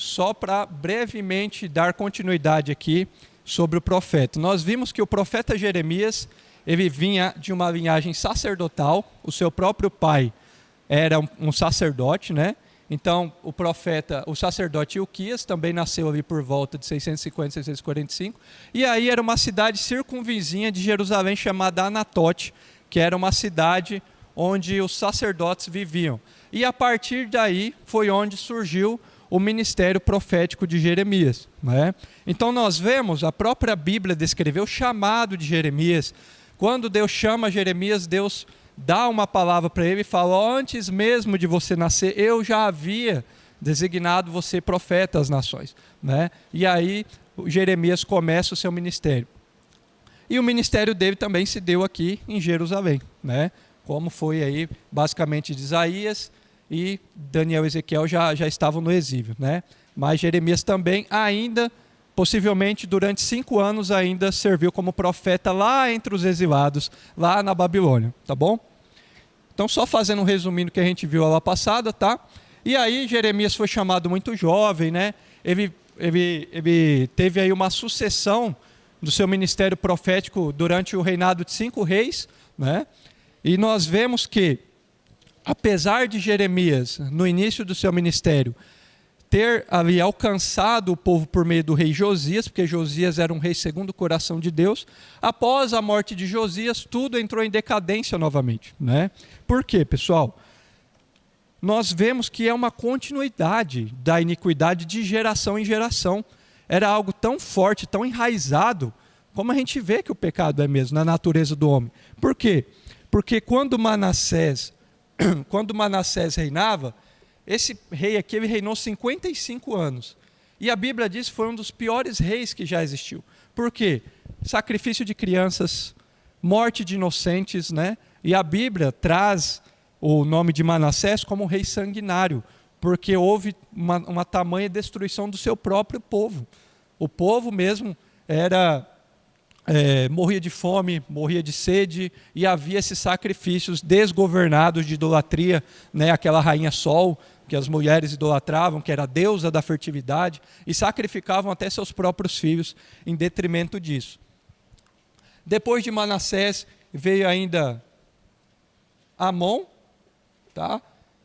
só para brevemente dar continuidade aqui sobre o profeta. Nós vimos que o profeta Jeremias, ele vinha de uma linhagem sacerdotal, o seu próprio pai era um sacerdote, né? Então, o sacerdote Ilquias também nasceu ali por volta de 650, 645, e aí era uma cidade circunvizinha de Jerusalém chamada Anatote, que era uma cidade onde os sacerdotes viviam. E a partir daí foi onde surgiu o ministério profético de Jeremias, né? Então nós vemos, a própria Bíblia descreveu o chamado de Jeremias. Quando Deus chama Jeremias, Deus dá uma palavra para ele e fala: antes mesmo de você nascer, eu já havia designado você profeta às nações, né? E aí Jeremias começa o seu ministério. E o ministério dele também se deu aqui em Jerusalém, né? Como foi aí basicamente de Isaías, e Daniel e Ezequiel já estavam no exílio, né? Mas Jeremias também ainda, possivelmente durante 5 anos ainda serviu como profeta lá entre os exilados, lá na Babilônia, tá bom? Então só fazendo um resuminho que a gente viu lá passada, tá? E aí Jeremias foi chamado muito jovem, né? Ele teve aí uma sucessão do seu ministério profético durante o reinado de 5 reis, né? E nós vemos que, apesar de Jeremias, no início do seu ministério, ter ali alcançado o povo por meio do rei Josias, porque Josias era um rei segundo o coração de Deus, após a morte de Josias, tudo entrou em decadência novamente, né? Por quê, pessoal? Nós vemos que é uma continuidade da iniquidade de geração em geração. Era algo tão forte, tão enraizado, como a gente vê que o pecado é mesmo, na natureza do homem. Por quê? Porque quando Manassés reinava, esse rei aqui ele reinou 55 anos. E a Bíblia diz que foi um dos piores reis que já existiu. Por quê? Sacrifício de crianças, morte de inocentes, né? E a Bíblia traz o nome de Manassés como um rei sanguinário, porque houve uma tamanha destruição do seu próprio povo. O povo mesmo morria de fome, morria de sede, e havia esses sacrifícios desgovernados de idolatria, né? Aquela rainha Sol, que as mulheres idolatravam, que era a deusa da fertilidade, e sacrificavam até seus próprios filhos em detrimento disso. Depois de Manassés veio ainda Amon, tá?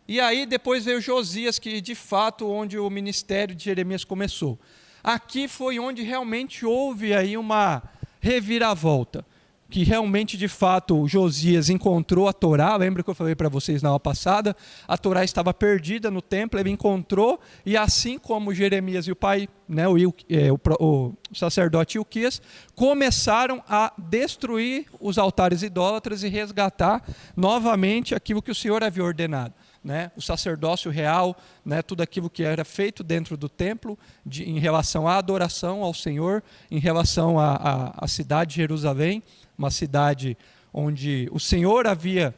E aí depois veio Josias, que de fato onde o ministério de Jeremias começou. Aqui foi onde realmente houve aí uma reviravolta, que realmente de fato Josias encontrou a Torá. Lembra que eu falei para vocês na aula passada? A Torá estava perdida no templo, ele encontrou, e assim como Jeremias e o pai, né, o sacerdote Ilquias, começaram a destruir os altares idólatras e resgatar novamente aquilo que o Senhor havia ordenado, né? O sacerdócio real, né? Tudo aquilo que era feito dentro do templo, em relação à adoração ao Senhor, em relação à cidade de Jerusalém, uma cidade onde o Senhor havia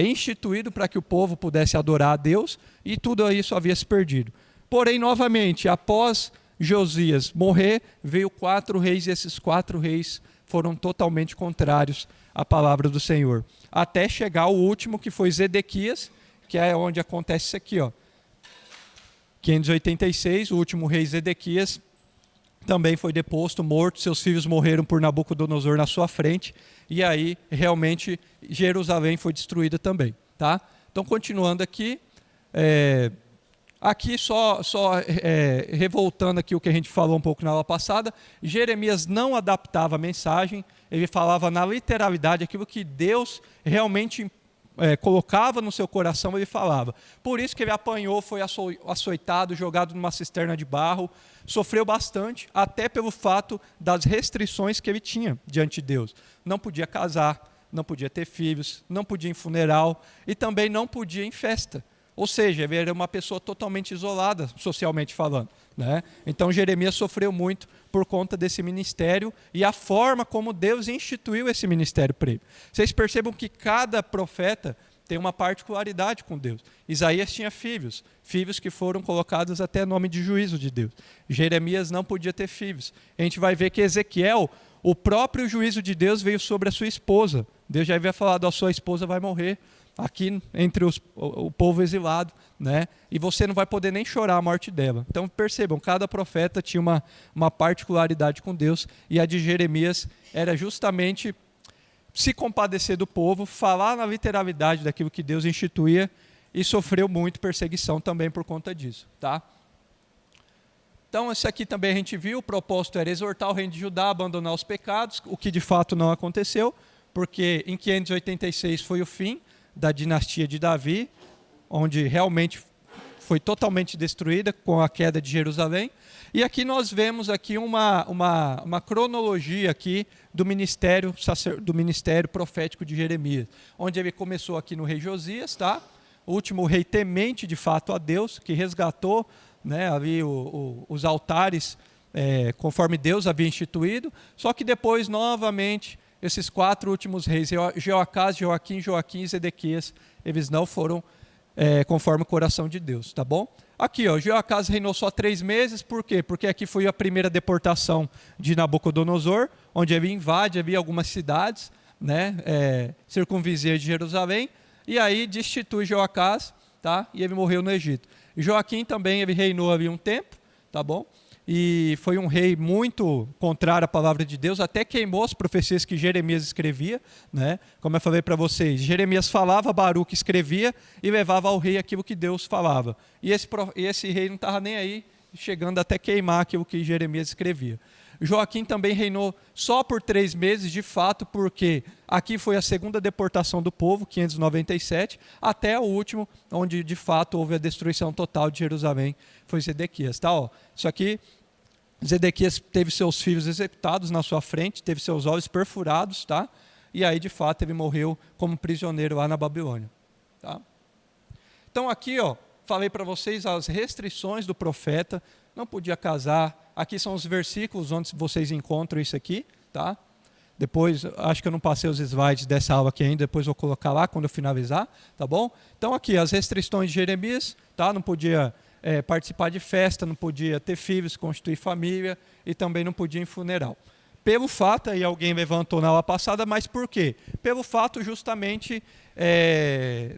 instituído para que o povo pudesse adorar a Deus, e tudo isso havia se perdido. Porém, novamente, após Josias morrer, veio 4 reis, e esses 4 reis foram totalmente contrários à palavra do Senhor, até chegar ao último, que foi Zedequias, que é onde acontece isso aqui, ó. 586, o último rei Zedequias também foi deposto, morto, seus filhos morreram por Nabucodonosor na sua frente, e aí realmente Jerusalém foi destruída também, tá? Então, continuando aqui, aqui revoltando aqui o que a gente falou um pouco na aula passada, Jeremias não adaptava a mensagem, ele falava na literalidade aquilo que Deus realmente colocava no seu coração, ele falava. Por isso que ele apanhou, foi açoitado, jogado numa cisterna de barro, sofreu bastante, até pelo fato das restrições que ele tinha diante de Deus. Não podia casar, não podia ter filhos, não podia ir em funeral, e também não podia ir em festa. Ou seja, ele era uma pessoa totalmente isolada, socialmente falando, né? Então Jeremias sofreu muito por conta desse ministério e a forma como Deus instituiu esse ministério para ele. Vocês percebam que cada profeta tem uma particularidade com Deus. Isaías tinha filhos que foram colocados até nome de juízo de Deus. Jeremias não podia ter filhos. A gente vai ver que Ezequiel, o próprio juízo de Deus veio sobre a sua esposa. Deus já havia falado: a sua esposa vai morrer. aqui entre o povo exilado, né? E você não vai poder nem chorar a morte dela. Então percebam, cada profeta tinha uma particularidade com Deus, e a de Jeremias era justamente se compadecer do povo, falar na literalidade daquilo que Deus instituía, e sofreu muito perseguição também por conta disso, tá? Então, isso aqui também a gente viu, o propósito era exortar o reino de Judá a abandonar os pecados, o que de fato não aconteceu, porque em 586 foi o fim da dinastia de Davi, onde realmente foi totalmente destruída com a queda de Jerusalém. E aqui nós vemos aqui uma cronologia aqui do ministério profético de Jeremias, onde ele começou aqui no rei Josias, tá? O último rei temente de fato a Deus, que resgatou, né, ali os altares conforme Deus havia instituído, só que depois novamente esses 4 últimos reis, Jeoacás, Joaquim e Zedequias, eles não foram conforme o coração de Deus, tá bom? Aqui, ó, Jeoacás reinou só 3 meses, por quê? Porque aqui foi a primeira deportação de Nabucodonosor, onde ele invade ali algumas cidades, né, circunvizinhas de Jerusalém, e aí destitui Jeoacás, tá? E ele morreu no Egito. Joaquim também, ele reinou ali um tempo, tá bom? E foi um rei muito contrário à palavra de Deus, até queimou as profecias que Jeremias escrevia, né? Como eu falei para vocês, Jeremias falava, Baruque escrevia e levava ao rei aquilo que Deus falava. E esse rei não estava nem aí, chegando até queimar aquilo que Jeremias escrevia. Joaquim também reinou só por 3 meses, de fato, porque aqui foi a segunda deportação do povo, 597, até o último, onde de fato houve a destruição total de Jerusalém, foi Zedequias. Tá, ó. Isso aqui, Zedequias teve seus filhos executados na sua frente, teve seus olhos perfurados, tá? E aí de fato ele morreu como prisioneiro lá na Babilônia. Tá? Então aqui, ó, falei para vocês as restrições do profeta, não podia casar. Aqui são os versículos onde vocês encontram isso aqui, tá? Depois, acho que eu não passei os slides dessa aula aqui ainda, depois vou colocar lá quando eu finalizar, tá bom? Então aqui, as restrições de Jeremias, tá? Não podia participar de festa, não podia ter filhos, constituir família, e também não podia ir em funeral. Pelo fato, aí alguém levantou na aula passada, mas por quê? Pelo fato justamente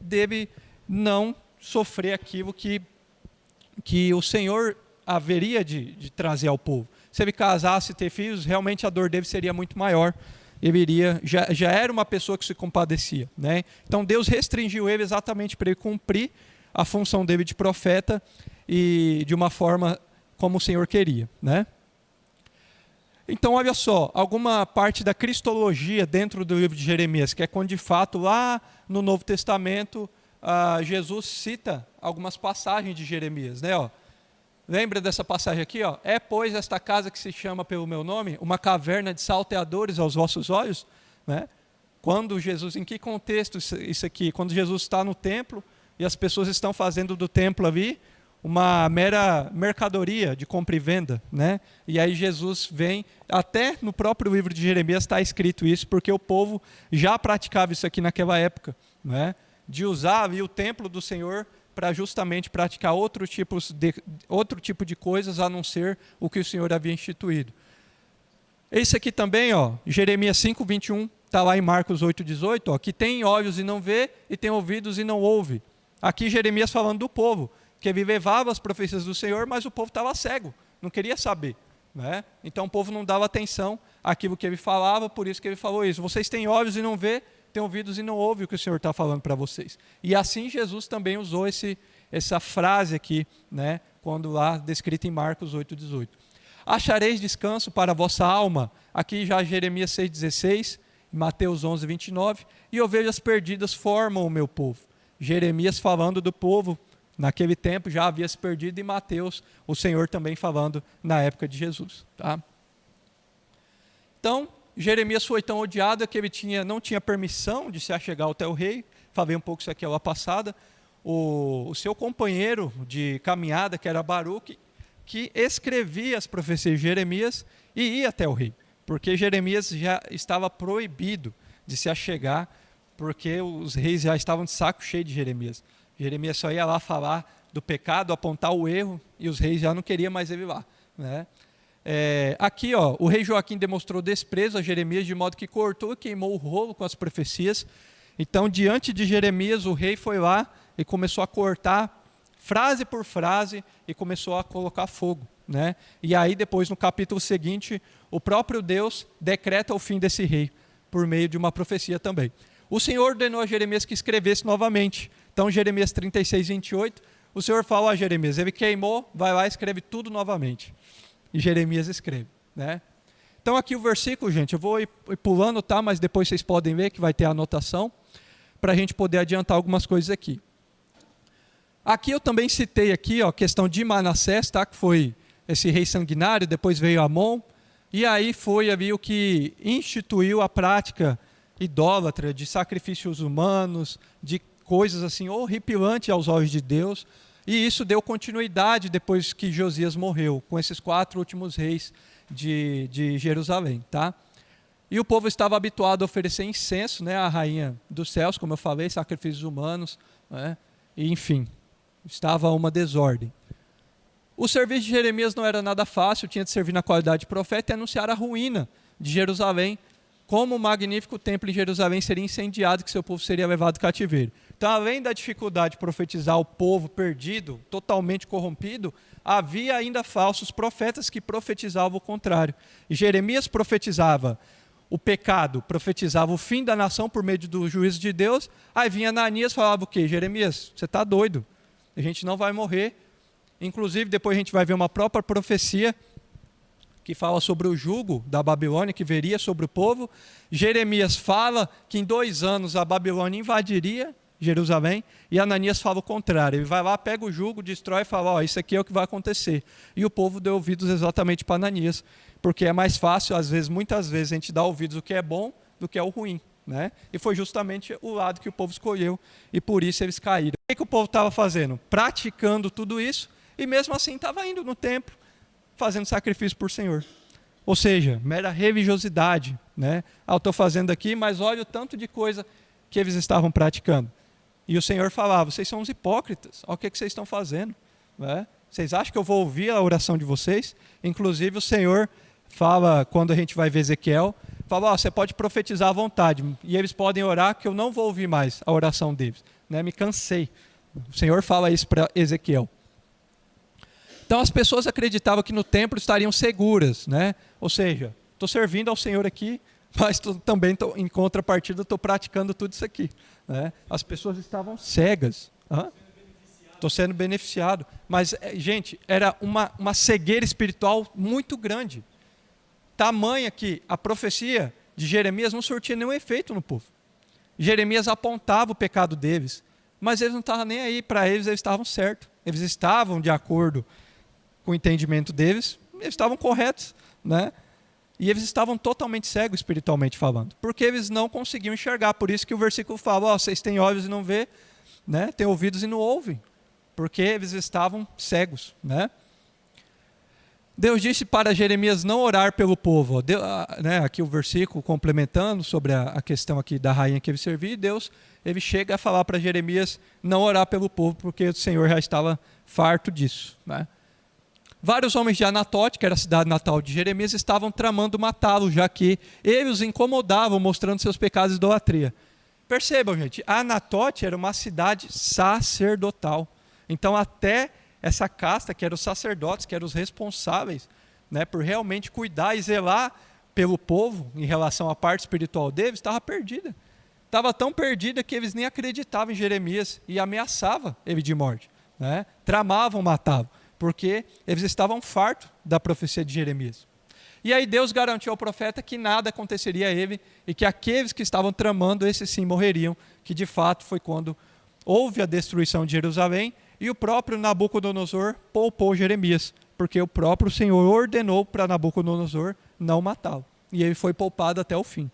dele não sofrer aquilo que o Senhor haveria de trazer ao povo. Se ele casasse e ter filhos, realmente a dor dele seria muito maior. Ele iria, já era uma pessoa que se compadecia, né? Então Deus restringiu ele exatamente para ele cumprir a função dele de profeta e de uma forma como o Senhor queria, né? Então olha só, alguma parte da cristologia dentro do livro de Jeremias, que é quando de fato lá no Novo Testamento Jesus cita algumas passagens de Jeremias, né? Ó, lembra dessa passagem aqui? Ó? Pois, esta casa que se chama pelo meu nome, uma caverna de salteadores aos vossos olhos? Né? Quando Jesus, em que contexto isso aqui? Quando Jesus está no templo e as pessoas estão fazendo do templo ali uma mera mercadoria de compra e venda, né? E aí Jesus vem, até no próprio livro de Jeremias está escrito isso, porque o povo já praticava isso aqui naquela época, né? De usar ali o templo do Senhor para justamente praticar outro tipo de coisas a não ser o que o Senhor havia instituído. Esse aqui também, ó, Jeremias 5, 21, está lá em Marcos 8, 18, ó, que tem olhos e não vê, e tem ouvidos e não ouve. Aqui Jeremias falando do povo, que ele levava as profecias do Senhor, mas o povo estava cego, não queria saber. Né? Então o povo não dava atenção àquilo que ele falava, por isso que ele falou isso. Vocês têm olhos e não vê, têm ouvidos e não ouvem o que o Senhor está falando para vocês. E assim Jesus também usou essa frase aqui, né, quando lá descrita em Marcos 8, 18. Achareis descanso para a vossa alma, aqui já Jeremias 6, 16, Mateus 11, 29, e ovelhas perdidas formam o meu povo. Jeremias falando do povo, naquele tempo já havia se perdido, e Mateus, o Senhor também falando na época de Jesus. Tá? Então, Jeremias foi tão odiado que ele não tinha permissão de se achegar até o rei. Falei um pouco isso aqui a aula passada. O seu companheiro de caminhada, que era Baruque, que escrevia as profecias de Jeremias e ia até o rei. Porque Jeremias já estava proibido de se achegar, porque os reis já estavam de saco cheio de Jeremias. Jeremias só ia lá falar do pecado, apontar o erro, e os reis já não queriam mais ele lá. Né? Aqui, ó, o rei Joaquim demonstrou desprezo a Jeremias, de modo que cortou e queimou o rolo com as profecias, Então, diante de Jeremias, o rei foi lá e começou a cortar frase por frase e começou a colocar fogo, né? E aí depois, no capítulo seguinte, o próprio Deus decreta o fim desse rei, por meio de uma profecia também. O Senhor ordenou a Jeremias que escrevesse novamente. Então, Jeremias 36, 28, o Senhor falou a Jeremias, ele queimou, vai lá e escreve tudo novamente. E Jeremias escreve, né? Então, aqui o versículo, gente, eu vou ir pulando, tá? Mas depois vocês podem ver que vai ter a anotação, para a gente poder adiantar algumas coisas aqui. Aqui eu também citei aqui, ó, a questão de Manassés, tá? Que foi esse rei sanguinário, depois veio Amon, e aí foi ali o que instituiu a prática idólatra de sacrifícios humanos, de coisas assim horripilantes aos olhos de Deus, e isso deu continuidade depois que Josias morreu, com esses 4 últimos reis de Jerusalém, tá? E o povo estava habituado a oferecer incenso, né, à rainha dos céus, como eu falei, sacrifícios humanos, né, e enfim, estava uma desordem. O serviço de Jeremias não era nada fácil, tinha de servir na qualidade de profeta e anunciar a ruína de Jerusalém, como o magnífico templo em Jerusalém seria incendiado e que seu povo seria levado cativeiro. Então, além da dificuldade de profetizar o povo perdido, totalmente corrompido, havia ainda falsos profetas que profetizavam o contrário. E Jeremias profetizava o pecado, profetizava o fim da nação por meio do juízo de Deus. Aí vinha Ananias e falava o quê? Jeremias, você está doido, a gente não vai morrer. Inclusive, depois a gente vai ver uma própria profecia que fala sobre o jugo da Babilônia que viria sobre o povo. Jeremias fala que em 2 anos a Babilônia invadiria Jerusalém, e Ananias fala o contrário. Ele vai lá, pega o jugo, destrói e fala, ó, isso aqui é o que vai acontecer. E o povo deu ouvidos exatamente para Ananias, porque é mais fácil, às vezes, muitas vezes, a gente dá ouvidos do que é bom do que é o ruim, né? E foi justamente o lado que o povo escolheu, e por isso eles caíram. O que o povo estava fazendo? Praticando tudo isso, e mesmo assim estava indo no templo, fazendo sacrifício por Senhor. Ou seja, mera religiosidade, né? Eu estou fazendo aqui, mas olha o tanto de coisa que eles estavam praticando. E o Senhor falava, vocês são uns hipócritas, olha o que vocês estão fazendo, né? Vocês acham que eu vou ouvir a oração de vocês? Inclusive o Senhor fala, quando a gente vai ver Ezequiel, fala, você pode profetizar à vontade, e eles podem orar que eu não vou ouvir mais a oração deles, né? Me cansei. O Senhor fala isso para Ezequiel. Então as pessoas acreditavam que no templo estariam seguras, né? Ou seja, estou servindo ao Senhor aqui, mas também em contrapartida estou praticando tudo isso aqui, né? As pessoas estavam cegas. Estou sendo beneficiado. Mas, gente, era uma cegueira espiritual muito grande. Tamanha que a profecia de Jeremias não surtia nenhum efeito no povo. Jeremias apontava o pecado deles, mas eles não estavam nem aí. Para eles estavam certos. Eles estavam de acordo com o entendimento deles, eles estavam corretos, né? E eles estavam totalmente cegos espiritualmente falando, porque eles não conseguiam enxergar. Por isso que o versículo fala, vocês têm olhos e não vê, né? Têm ouvidos e não ouvem, porque eles estavam cegos, né? Deus disse para Jeremias não orar pelo povo. Deus, né, aqui o versículo complementando sobre a questão aqui da rainha que ele servia, Deus, ele chega a falar para Jeremias não orar pelo povo, porque o Senhor já estava farto disso, né? Vários homens de Anatote, que era a cidade natal de Jeremias, estavam tramando matá-lo, já que ele os incomodavam, mostrando seus pecados de idolatria. Percebam, gente, Anatote era uma cidade sacerdotal. Então, até essa casta, que eram os sacerdotes, que eram os responsáveis, né, por realmente cuidar e zelar pelo povo em relação à parte espiritual deles, estava perdida. Estava tão perdida que eles nem acreditavam em Jeremias e ameaçavam ele de morte, né? Tramavam, matavam, porque eles estavam fartos da profecia de Jeremias. E aí Deus garantiu ao profeta que nada aconteceria a ele e que aqueles que estavam tramando, esses sim morreriam, que de fato foi quando houve a destruição de Jerusalém e o próprio Nabucodonosor poupou Jeremias, porque o próprio Senhor ordenou para Nabucodonosor não matá-lo. E ele foi poupado até o fim.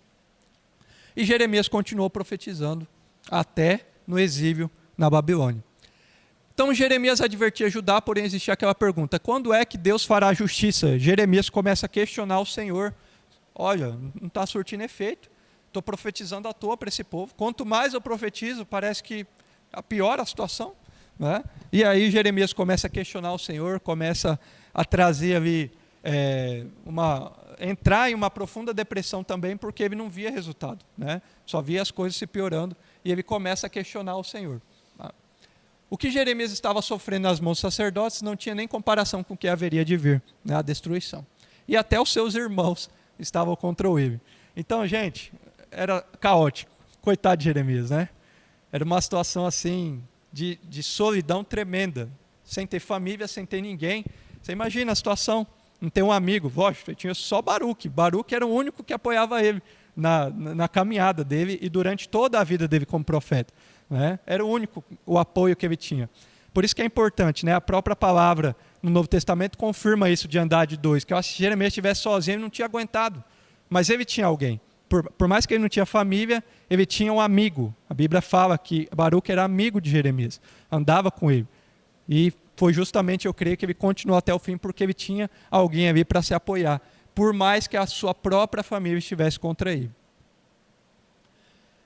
E Jeremias continuou profetizando até no exílio na Babilônia. Então Jeremias advertia Judá, porém existia aquela pergunta, quando é que Deus fará justiça? Jeremias começa a questionar o Senhor. Olha, não está surtindo efeito, estou profetizando à toa para esse povo. Quanto mais eu profetizo, parece que piora a situação, né? E aí Jeremias começa a questionar o Senhor, começa a trazer ali, entrar em uma profunda depressão também, porque ele não via resultado, né? Só via as coisas se piorando. e ele começa a questionar o Senhor. O que Jeremias estava sofrendo nas mãos dos sacerdotes não tinha nem comparação com o que haveria de vir, né, a destruição. E até os seus irmãos estavam contra ele. Então, gente, era caótico. Coitado de Jeremias, né? Era uma situação assim de solidão tremenda. Sem ter família, sem ter ninguém. Você imagina a situação, não ter um amigo. Lógico, ele tinha só Baruque. Baruque era o único que apoiava ele na caminhada dele e durante toda a vida dele como profeta. Né? Era o único o apoio que ele tinha. Por isso que é importante, né? A própria palavra no Novo Testamento confirma isso de andar de dois, que eu acho que se Jeremias estivesse sozinho ele não tinha aguentado, mas ele tinha alguém. Por mais que ele não tinha família, ele tinha um amigo. A Bíblia fala que Baruque era amigo de Jeremias, andava com ele. E foi justamente, eu creio, que ele continuou até o fim, porque ele tinha alguém ali para se apoiar, por mais que a sua própria família estivesse contra ele.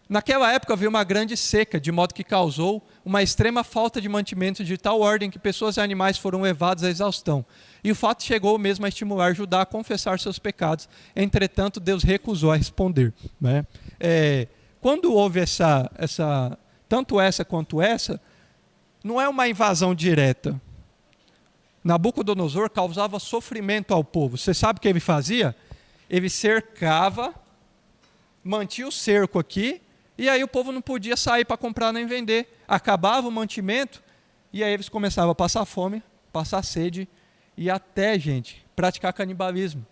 Naquela época havia uma grande seca, de modo que causou uma extrema falta de mantimento de tal ordem que pessoas e animais foram levados à exaustão. E o fato chegou mesmo a estimular Judá a confessar seus pecados. Entretanto, Deus recusou a responder. Né? Quando houve tanto essa quanto essa, não é uma invasão direta. Nabucodonosor causava sofrimento ao povo. Você sabe o que ele fazia? Ele cercava, mantinha o cerco aqui, e aí o povo não podia sair para comprar nem vender. Acabava o mantimento, e aí eles começavam a passar fome, passar sede, e até, gente, praticar canibalismo.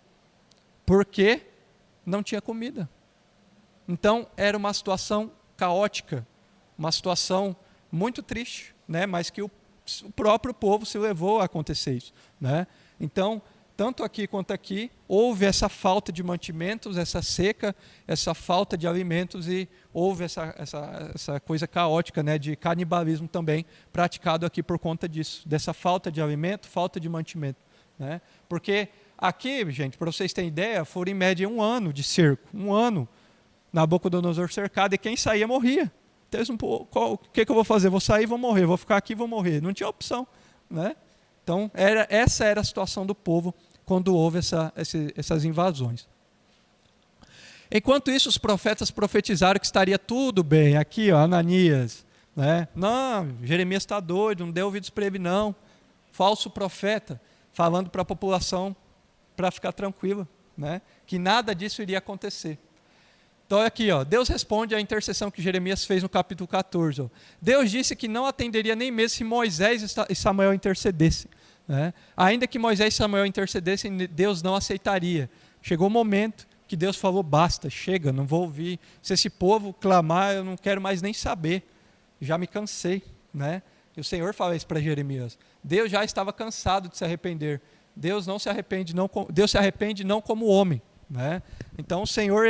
Porque não tinha comida. Então, era uma situação caótica, uma situação muito triste, né? Mas que o próprio povo se levou a acontecer isso. Né? Então, tanto aqui quanto aqui, houve essa falta de mantimentos, essa seca, essa falta de alimentos e houve essa coisa caótica, né, de canibalismo também praticado aqui por conta disso, dessa falta de alimento, falta de mantimento. Né? Porque aqui, gente, para vocês terem ideia, foram em média 1 ano de cerco, 1 ano, Nabucodonosor cercado, e quem saía morria. Então, o que eu vou fazer? Vou sair, vou morrer, vou ficar aqui, vou morrer. Não tinha opção. Né? Então, essa era a situação do povo quando houve essas invasões. Enquanto isso, os profetas profetizaram que estaria tudo bem. Aqui, ó, Ananias. Né? Não, Jeremias está doido, não dê ouvidos para ele, não. Falso profeta, falando para a população para ficar tranquila, né? Que nada disso iria acontecer. Então, aqui, ó, Deus responde à intercessão que Jeremias fez no capítulo 14. Ó. Deus disse que não atenderia nem mesmo se Moisés e Samuel intercedessem. Né? Ainda que Moisés e Samuel intercedessem, Deus não aceitaria. Chegou o momento que Deus falou, basta, chega, não vou ouvir. Se esse povo clamar, eu não quero mais nem saber. Já me cansei. Né? E o Senhor fala isso para Jeremias. Deus já estava cansado de se arrepender. Deus se arrepende não como homem. Né? Então o Senhor,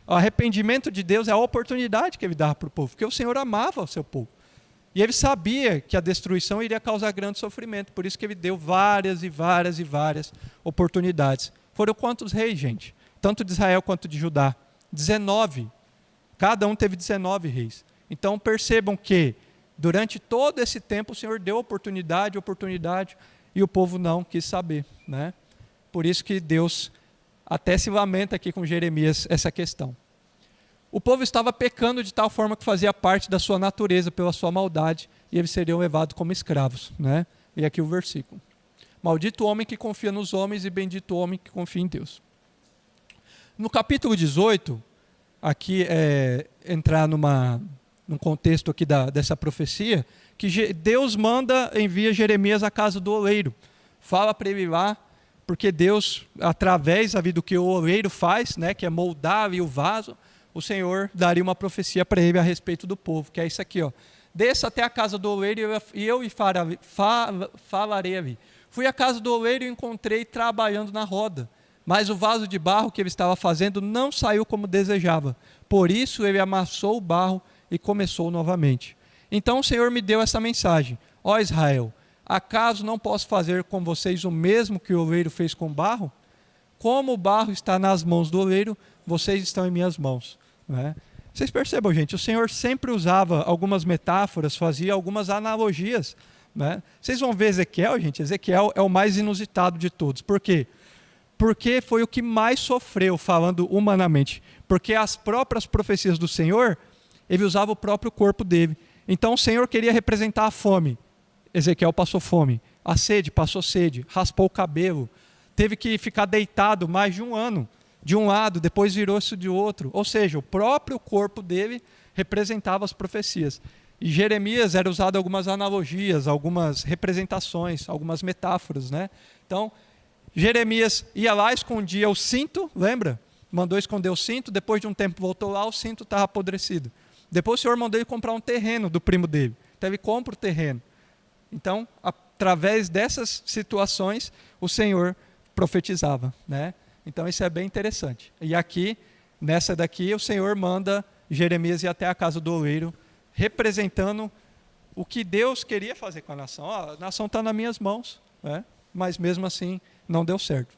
o arrependimento de Deus é a oportunidade que ele dava para o povo, porque o Senhor amava o seu povo. E ele sabia que a destruição iria causar grande sofrimento, por isso que ele deu várias e várias e várias oportunidades. Foram quantos reis, gente? Tanto de Israel quanto de Judá? 19. Cada um teve 19 reis. Então percebam que durante todo esse tempo o Senhor deu oportunidade, e o povo não quis saber. Né? Por isso que Deus até se lamenta aqui com Jeremias essa questão. O povo estava pecando de tal forma que fazia parte da sua natureza pela sua maldade, e eles seriam levados como escravos. Né? E aqui o versículo. Maldito o homem que confia nos homens e bendito o homem que confia em Deus. No capítulo 18, aqui entrar num contexto aqui dessa profecia, que Deus envia Jeremias à casa do oleiro. Fala para ele ir lá, porque Deus, através do que o oleiro faz, né, que é moldar ali o vaso, o Senhor daria uma profecia para ele a respeito do povo, que é isso aqui, ó. Desça até a casa do oleiro e eu falarei ali. Fui à casa do oleiro e encontrei trabalhando na roda, mas o vaso de barro que ele estava fazendo não saiu como desejava. Por isso ele amassou o barro e começou novamente. Então o Senhor me deu essa mensagem: ó Israel, acaso não posso fazer com vocês o mesmo que o oleiro fez com o barro? Como o barro está nas mãos do oleiro, vocês estão em minhas mãos. Né? Vocês percebam, gente, o Senhor sempre usava algumas metáforas, fazia algumas analogias. Né? Vocês vão ver Ezequiel, gente, Ezequiel é o mais inusitado de todos. Por quê? Porque foi o que mais sofreu, falando humanamente. Porque as próprias profecias do Senhor ele usava o próprio corpo dele. Então o Senhor queria representar a fome. Ezequiel passou fome. A sede, passou sede. Raspou o cabelo. Teve que ficar deitado mais de um ano. De um lado, depois virou-se de outro. Ou seja, o próprio corpo dele representava as profecias. E Jeremias era usado algumas analogias, algumas representações, algumas metáforas, né? Então, Jeremias ia lá, escondia o cinto, lembra? Mandou esconder o cinto, depois de um tempo voltou lá, o cinto estava apodrecido. Depois o Senhor mandou ele comprar um terreno do primo dele. Então ele compra o terreno. Então, através dessas situações, o Senhor profetizava, né? Então isso é bem interessante. E aqui, nessa daqui, o Senhor manda Jeremias ir até a casa do oleiro, representando o que Deus queria fazer com a nação. Ó, a nação está nas minhas mãos, né? Mas mesmo assim não deu certo.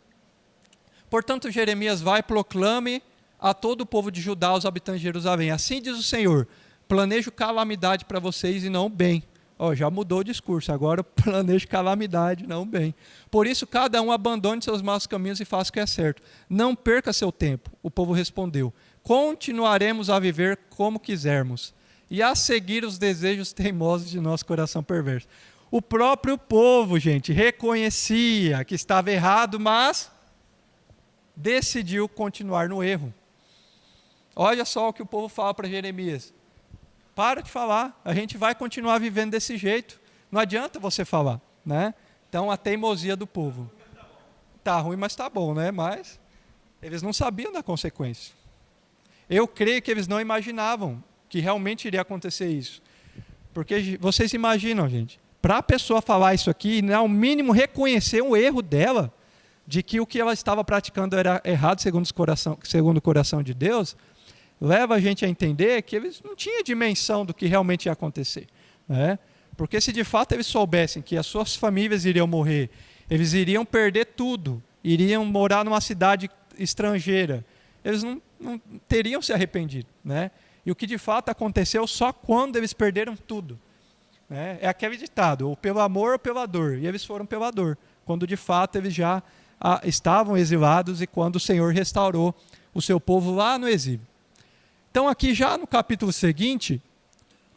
Portanto, Jeremias vai e proclame a todo o povo de Judá, os habitantes de Jerusalém. Assim diz o Senhor, planejo calamidade para vocês e não bem. Oh, já mudou o discurso, agora planejo calamidade, não bem. Por isso, cada um abandone seus maus caminhos e faça o que é certo. Não perca seu tempo. O povo respondeu, continuaremos a viver como quisermos e a seguir os desejos teimosos de nosso coração perverso. O próprio povo, gente, reconhecia que estava errado, mas decidiu continuar no erro. Olha só o que o povo fala para Jeremias. Para de falar, a gente vai continuar vivendo desse jeito. Não adianta você falar, né? Então, a teimosia do povo. Tá ruim, mas tá bom, né? Mas eles não sabiam da consequência. Eu creio que eles não imaginavam que realmente iria acontecer isso. Porque vocês imaginam, gente, para a pessoa falar isso aqui, ao mínimo reconhecer um erro dela, de que o que ela estava praticando era errado segundo o coração de Deus, leva a gente a entender que eles não tinham dimensão do que realmente ia acontecer, né? Porque se de fato eles soubessem que as suas famílias iriam morrer, eles iriam perder tudo, iriam morar numa cidade estrangeira, eles não teriam se arrependido, né? E o que de fato aconteceu só quando eles perderam tudo, né? É aquele ditado, ou pelo amor ou pela dor, e eles foram pela dor, quando de fato eles já estavam exilados e quando o Senhor restaurou o seu povo lá no exílio. Então aqui já no capítulo seguinte,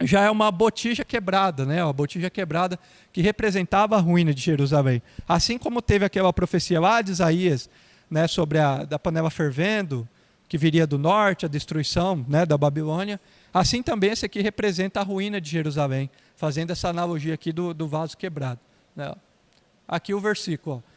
já é uma botija quebrada, né? Uma botija quebrada que representava a ruína de Jerusalém. Assim como teve aquela profecia lá de Isaías, né, sobre da panela fervendo, que viria do norte, a destruição, né, da Babilônia, assim também esse aqui representa a ruína de Jerusalém, fazendo essa analogia aqui do vaso quebrado, né? Aqui o versículo, ó.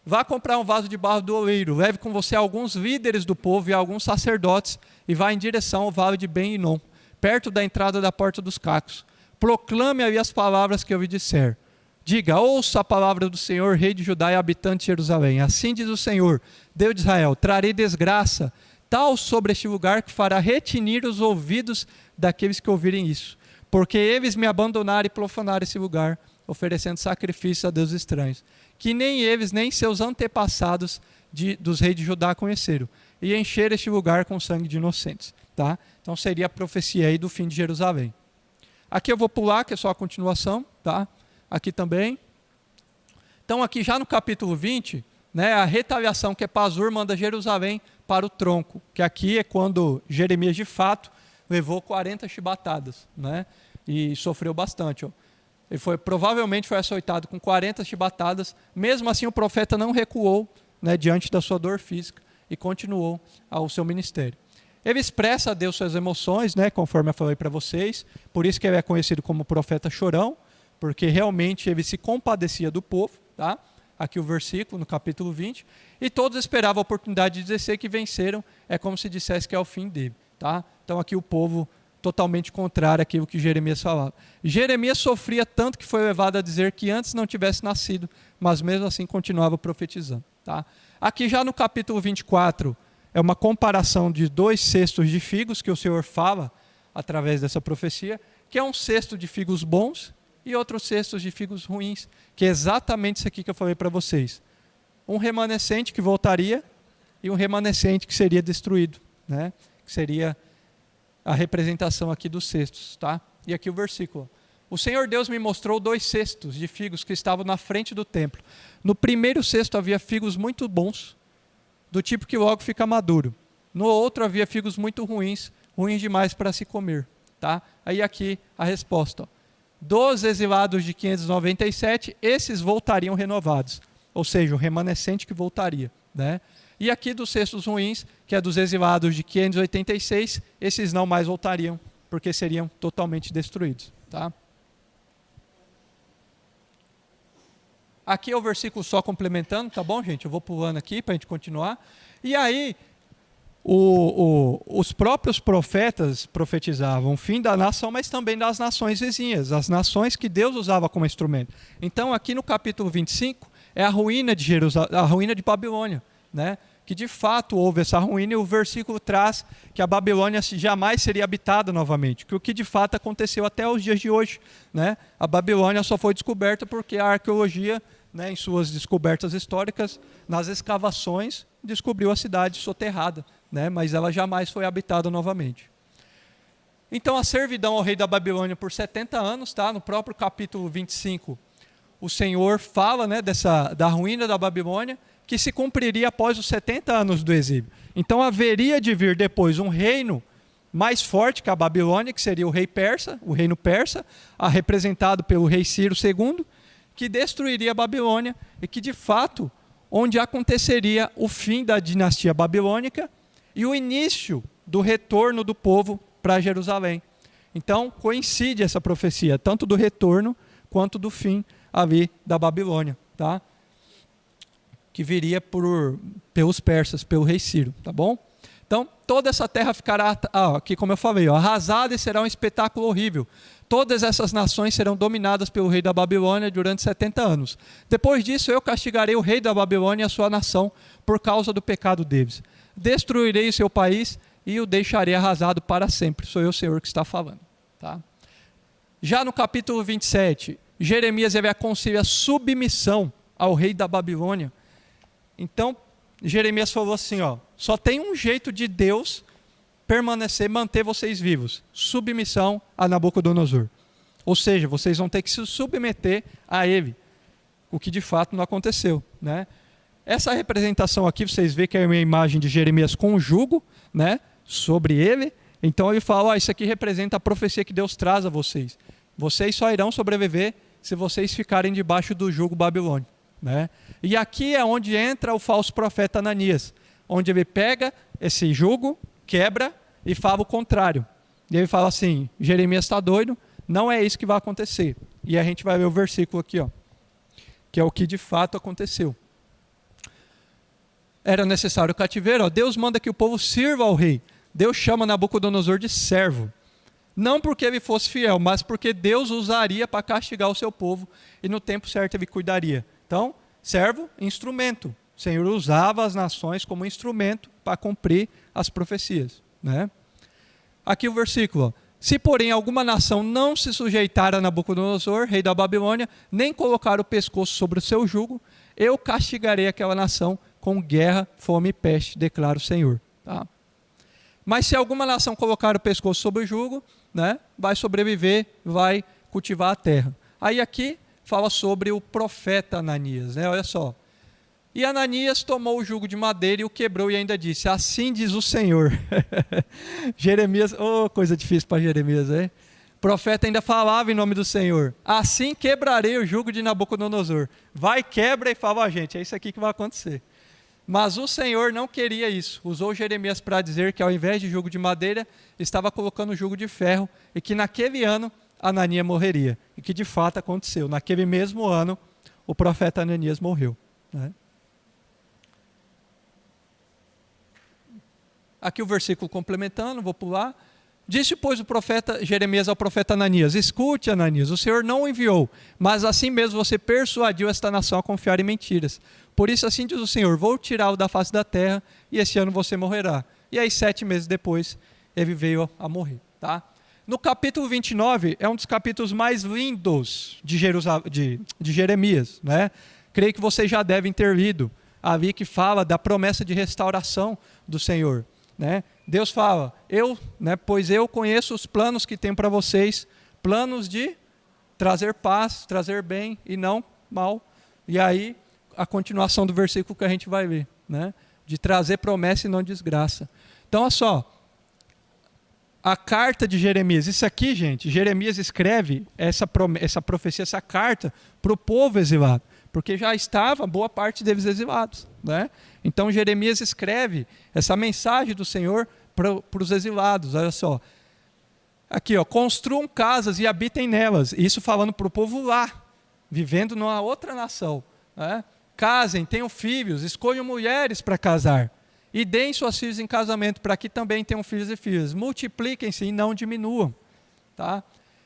Vá comprar um vaso de barro do oleiro, leve com você alguns líderes do povo e alguns sacerdotes e vá em direção ao vale de Ben-Hinom, perto da entrada da porta dos cacos. Proclame ali as palavras que eu lhe disser. Diga, ouça a palavra do Senhor, rei de Judá e habitante de Jerusalém. Assim diz o Senhor, Deus de Israel, trarei desgraça tal sobre este lugar que fará retinir os ouvidos daqueles que ouvirem isso. Porque eles me abandonaram e profanaram esse lugar, oferecendo sacrifícios a deuses estranhos, que nem eles, nem seus antepassados dos reis de Judá conheceram, e encher este lugar com sangue de inocentes. Tá? Então seria a profecia aí do fim de Jerusalém. Aqui eu vou pular, que é só a continuação. Tá? Aqui também. Então aqui já no capítulo 20, né, a retaliação que Pazur manda Jerusalém para o tronco, que aqui é quando Jeremias de fato levou 40 chibatadas, né, e sofreu bastante. Ó. Ele provavelmente foi açoitado com 40 chibatadas, mesmo assim o profeta não recuou, né, diante da sua dor física e continuou ao seu ministério. Ele expressa a Deus suas emoções, né, conforme eu falei para vocês, por isso que ele é conhecido como profeta chorão, porque realmente ele se compadecia do povo. Tá? Aqui o versículo, no capítulo 20, e todos esperavam a oportunidade de dizer que venceram, é como se dissesse que é o fim dele. Tá? Então aqui o povo totalmente contrário àquilo que Jeremias falava. Jeremias sofria tanto que foi levado a dizer que antes não tivesse nascido, mas mesmo assim continuava profetizando. Tá? Aqui já no capítulo 24, é uma comparação de 2 cestos de figos que o Senhor fala através dessa profecia, que é um cesto de figos bons e outros cestos de figos ruins, que é exatamente isso aqui que eu falei para vocês. Um remanescente que voltaria e um remanescente que seria destruído, né? Que seria a representação aqui dos cestos. Tá? E aqui o versículo. O Senhor Deus me mostrou 2 cestos de figos que estavam na frente do templo. No primeiro cesto havia figos muito bons, do tipo que logo fica maduro. No outro havia figos muito ruins, ruins demais para se comer. Tá? Aí aqui a resposta. Ó. Dos exilados de 597, esses voltariam renovados. Ou seja, o remanescente que voltaria. Né? E aqui dos cestos ruins, que é dos exilados de 586, esses não mais voltariam, porque seriam totalmente destruídos. Tá? Aqui é o versículo só complementando, tá bom, gente? Eu vou pulando aqui para a gente continuar. E aí, os próprios profetas profetizavam o fim da nação, mas também das nações vizinhas, as nações que Deus usava como instrumento. Então, aqui no capítulo 25, é a ruína de Jerusalém, a ruína de Babilônia, né? Que de fato houve essa ruína, e o versículo traz que a Babilônia jamais seria habitada novamente, que o que de fato aconteceu até os dias de hoje. Né? A Babilônia só foi descoberta porque a arqueologia, né, em suas descobertas históricas, nas escavações, descobriu a cidade soterrada, né? Mas ela jamais foi habitada novamente. Então a servidão ao rei da Babilônia por 70 anos, tá? No próprio capítulo 25, o Senhor fala, né, da ruína da Babilônia, que se cumpriria após os 70 anos do exílio. Então haveria de vir depois um reino mais forte que a Babilônia, que seria o rei persa, o reino persa, representado pelo rei Ciro II, que destruiria a Babilônia e que de fato, onde aconteceria o fim da dinastia babilônica e o início do retorno do povo para Jerusalém. Então coincide essa profecia, tanto do retorno quanto do fim ali da Babilônia, tá? Que viria pelos persas, pelo rei Ciro, tá bom? Então, toda essa terra ficará, aqui como eu falei, arrasada, e será um espetáculo horrível. Todas essas nações serão dominadas pelo rei da Babilônia durante 70 anos. Depois disso, eu castigarei o rei da Babilônia e a sua nação por causa do pecado deles. Destruirei o seu país e o deixarei arrasado para sempre. Sou eu, o Senhor, que está falando. Tá? Já no capítulo 27, Jeremias aconselha a submissão ao rei da Babilônia. Então, Jeremias falou assim, só tem um jeito de Deus permanecer, manter vocês vivos: submissão a Nabucodonosor. Ou seja, vocês vão ter que se submeter a ele, o que de fato não aconteceu. Né? Essa representação aqui, vocês veem que é uma imagem de Jeremias com o jugo, né, sobre ele. Então ele fala, isso aqui representa a profecia que Deus traz a vocês. Vocês só irão sobreviver se vocês ficarem debaixo do jugo babilônico. Né? E aqui é onde entra o falso profeta Ananias, onde ele pega esse jugo, quebra e fala o contrário. E ele fala assim, Jeremias está doido, não é isso que vai acontecer. E a gente vai ver o versículo aqui, que é o que de fato aconteceu. Era necessário o cativeiro, Deus manda que o povo sirva ao rei. Deus chama Nabucodonosor de servo. Não porque ele fosse fiel, mas porque Deus usaria para castigar o seu povo e no tempo certo ele cuidaria. Então, servo, instrumento. O Senhor usava as nações como instrumento para cumprir as profecias. Né? Aqui o versículo. Se, porém, alguma nação não se sujeitar a Nabucodonosor, rei da Babilônia, nem colocar o pescoço sobre o seu jugo, eu castigarei aquela nação com guerra, fome e peste, declara o Senhor. Tá? Mas se alguma nação colocar o pescoço sobre o jugo, né, vai sobreviver, vai cultivar a terra. Aí aqui fala sobre o profeta Ananias, né? Olha só. E Ananias tomou o jugo de madeira e o quebrou e ainda disse, assim diz o Senhor. Jeremias, coisa difícil para Jeremias, hein? O profeta ainda falava em nome do Senhor. Assim quebrarei o jugo de Nabucodonosor. Vai, quebra e fala, gente, é isso aqui que vai acontecer. Mas o Senhor não queria isso. Usou Jeremias para dizer que ao invés de jugo de madeira, estava colocando jugo de ferro e que naquele ano Ananias morreria. E que de fato aconteceu. Naquele mesmo ano, o profeta Ananias morreu. Né? Aqui o versículo complementando, vou pular. Disse, pois, o profeta Jeremias ao profeta Ananias, escute, Ananias, o Senhor não o enviou, mas assim mesmo você persuadiu esta nação a confiar em mentiras. Por isso, assim diz o Senhor, vou tirá-lo da face da terra e este ano você morrerá. E aí, 7 meses depois, ele veio a morrer. Tá? No capítulo 29, é um dos capítulos mais lindos de Jeremias. Né? Creio que vocês já devem ter lido ali que fala da promessa de restauração do Senhor. Né? Deus fala, pois eu conheço os planos que tenho para vocês, planos de trazer paz, trazer bem e não mal. E aí, a continuação do versículo que a gente vai ver, né? De trazer promessa e não desgraça. Então, olha só, a carta de Jeremias. Isso aqui, gente, Jeremias escreve essa profecia, essa carta para o povo exilado, porque já estava boa parte deles exilados, né? Então Jeremias escreve essa mensagem do Senhor para os exilados. Olha só, aqui, ó, construam casas e habitem nelas. Isso falando para o povo lá, vivendo numa outra nação, né? Casem, tenham filhos, escolham mulheres para casar e deem suas filhas em casamento para que também tenham filhos e filhas. Multipliquem-se e não diminuam, tá?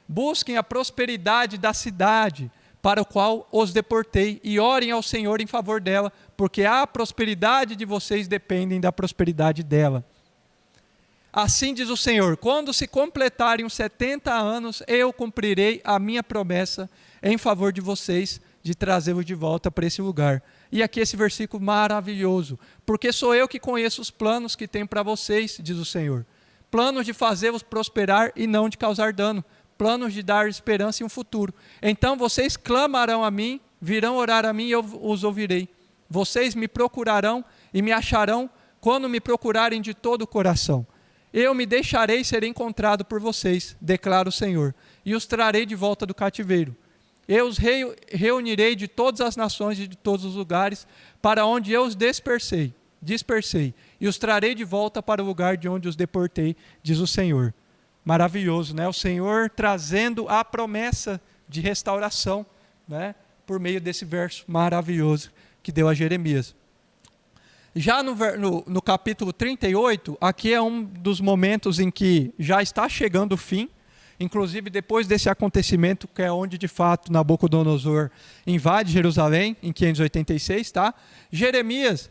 Busquem a prosperidade da cidade para o qual os deportei e orem ao Senhor em favor dela, porque a prosperidade de vocês depende da prosperidade dela. Assim diz o Senhor, quando se completarem os 70 anos, eu cumprirei a minha promessa em favor de vocês, de trazê-los de volta para esse lugar. E aqui esse versículo maravilhoso, porque sou eu que conheço os planos que tenho para vocês, diz o Senhor. Planos de fazê-los prosperar e não de causar dano, planos de dar esperança e um futuro. Então vocês clamarão a mim, virão orar a mim e eu os ouvirei. Vocês me procurarão e me acharão quando me procurarem de todo o coração. Eu me deixarei ser encontrado por vocês, declara o Senhor, e os trarei de volta do cativeiro. Eu os reunirei de todas as nações e de todos os lugares, para onde eu os dispersei, e os trarei de volta para o lugar de onde os deportei, diz o Senhor. Maravilhoso, né? O Senhor trazendo a promessa de restauração, né? Por meio desse verso maravilhoso que deu a Jeremias. Já no capítulo 38, aqui é um dos momentos em que já está chegando o fim, inclusive depois desse acontecimento, que é onde de fato Nabucodonosor invade Jerusalém, em 586, tá? Jeremias,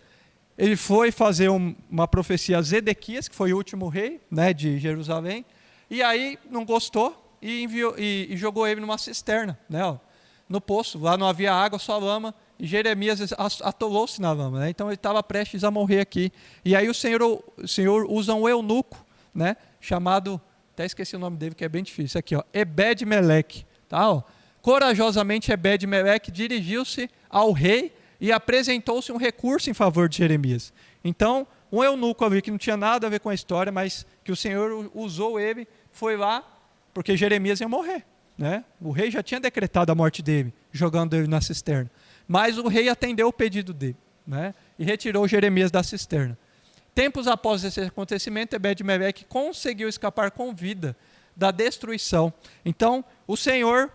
ele foi fazer uma profecia a Zedequias, que foi o último rei, né, de Jerusalém, e aí não gostou e jogou ele numa cisterna, né, ó, no poço. Lá não havia água, só lama, e Jeremias atolou-se na lama, né? Então ele estava prestes a morrer aqui. E aí o Senhor usa um eunuco, né, chamado, até esqueci o nome dele, que é bem difícil, aqui, ó, Ebed-Meleque, tá, ó. Corajosamente Ebed-Meleque dirigiu-se ao rei e apresentou-se um recurso em favor de Jeremias. Então, um eunuco ali que não tinha nada a ver com a história, mas que o Senhor usou ele, foi lá, porque Jeremias ia morrer, né? O rei já tinha decretado a morte dele, jogando ele na cisterna. Mas o rei atendeu o pedido dele, né? E retirou Jeremias da cisterna. Tempos após esse acontecimento, Ebed-Meleque conseguiu escapar com vida da destruição. Então, o Senhor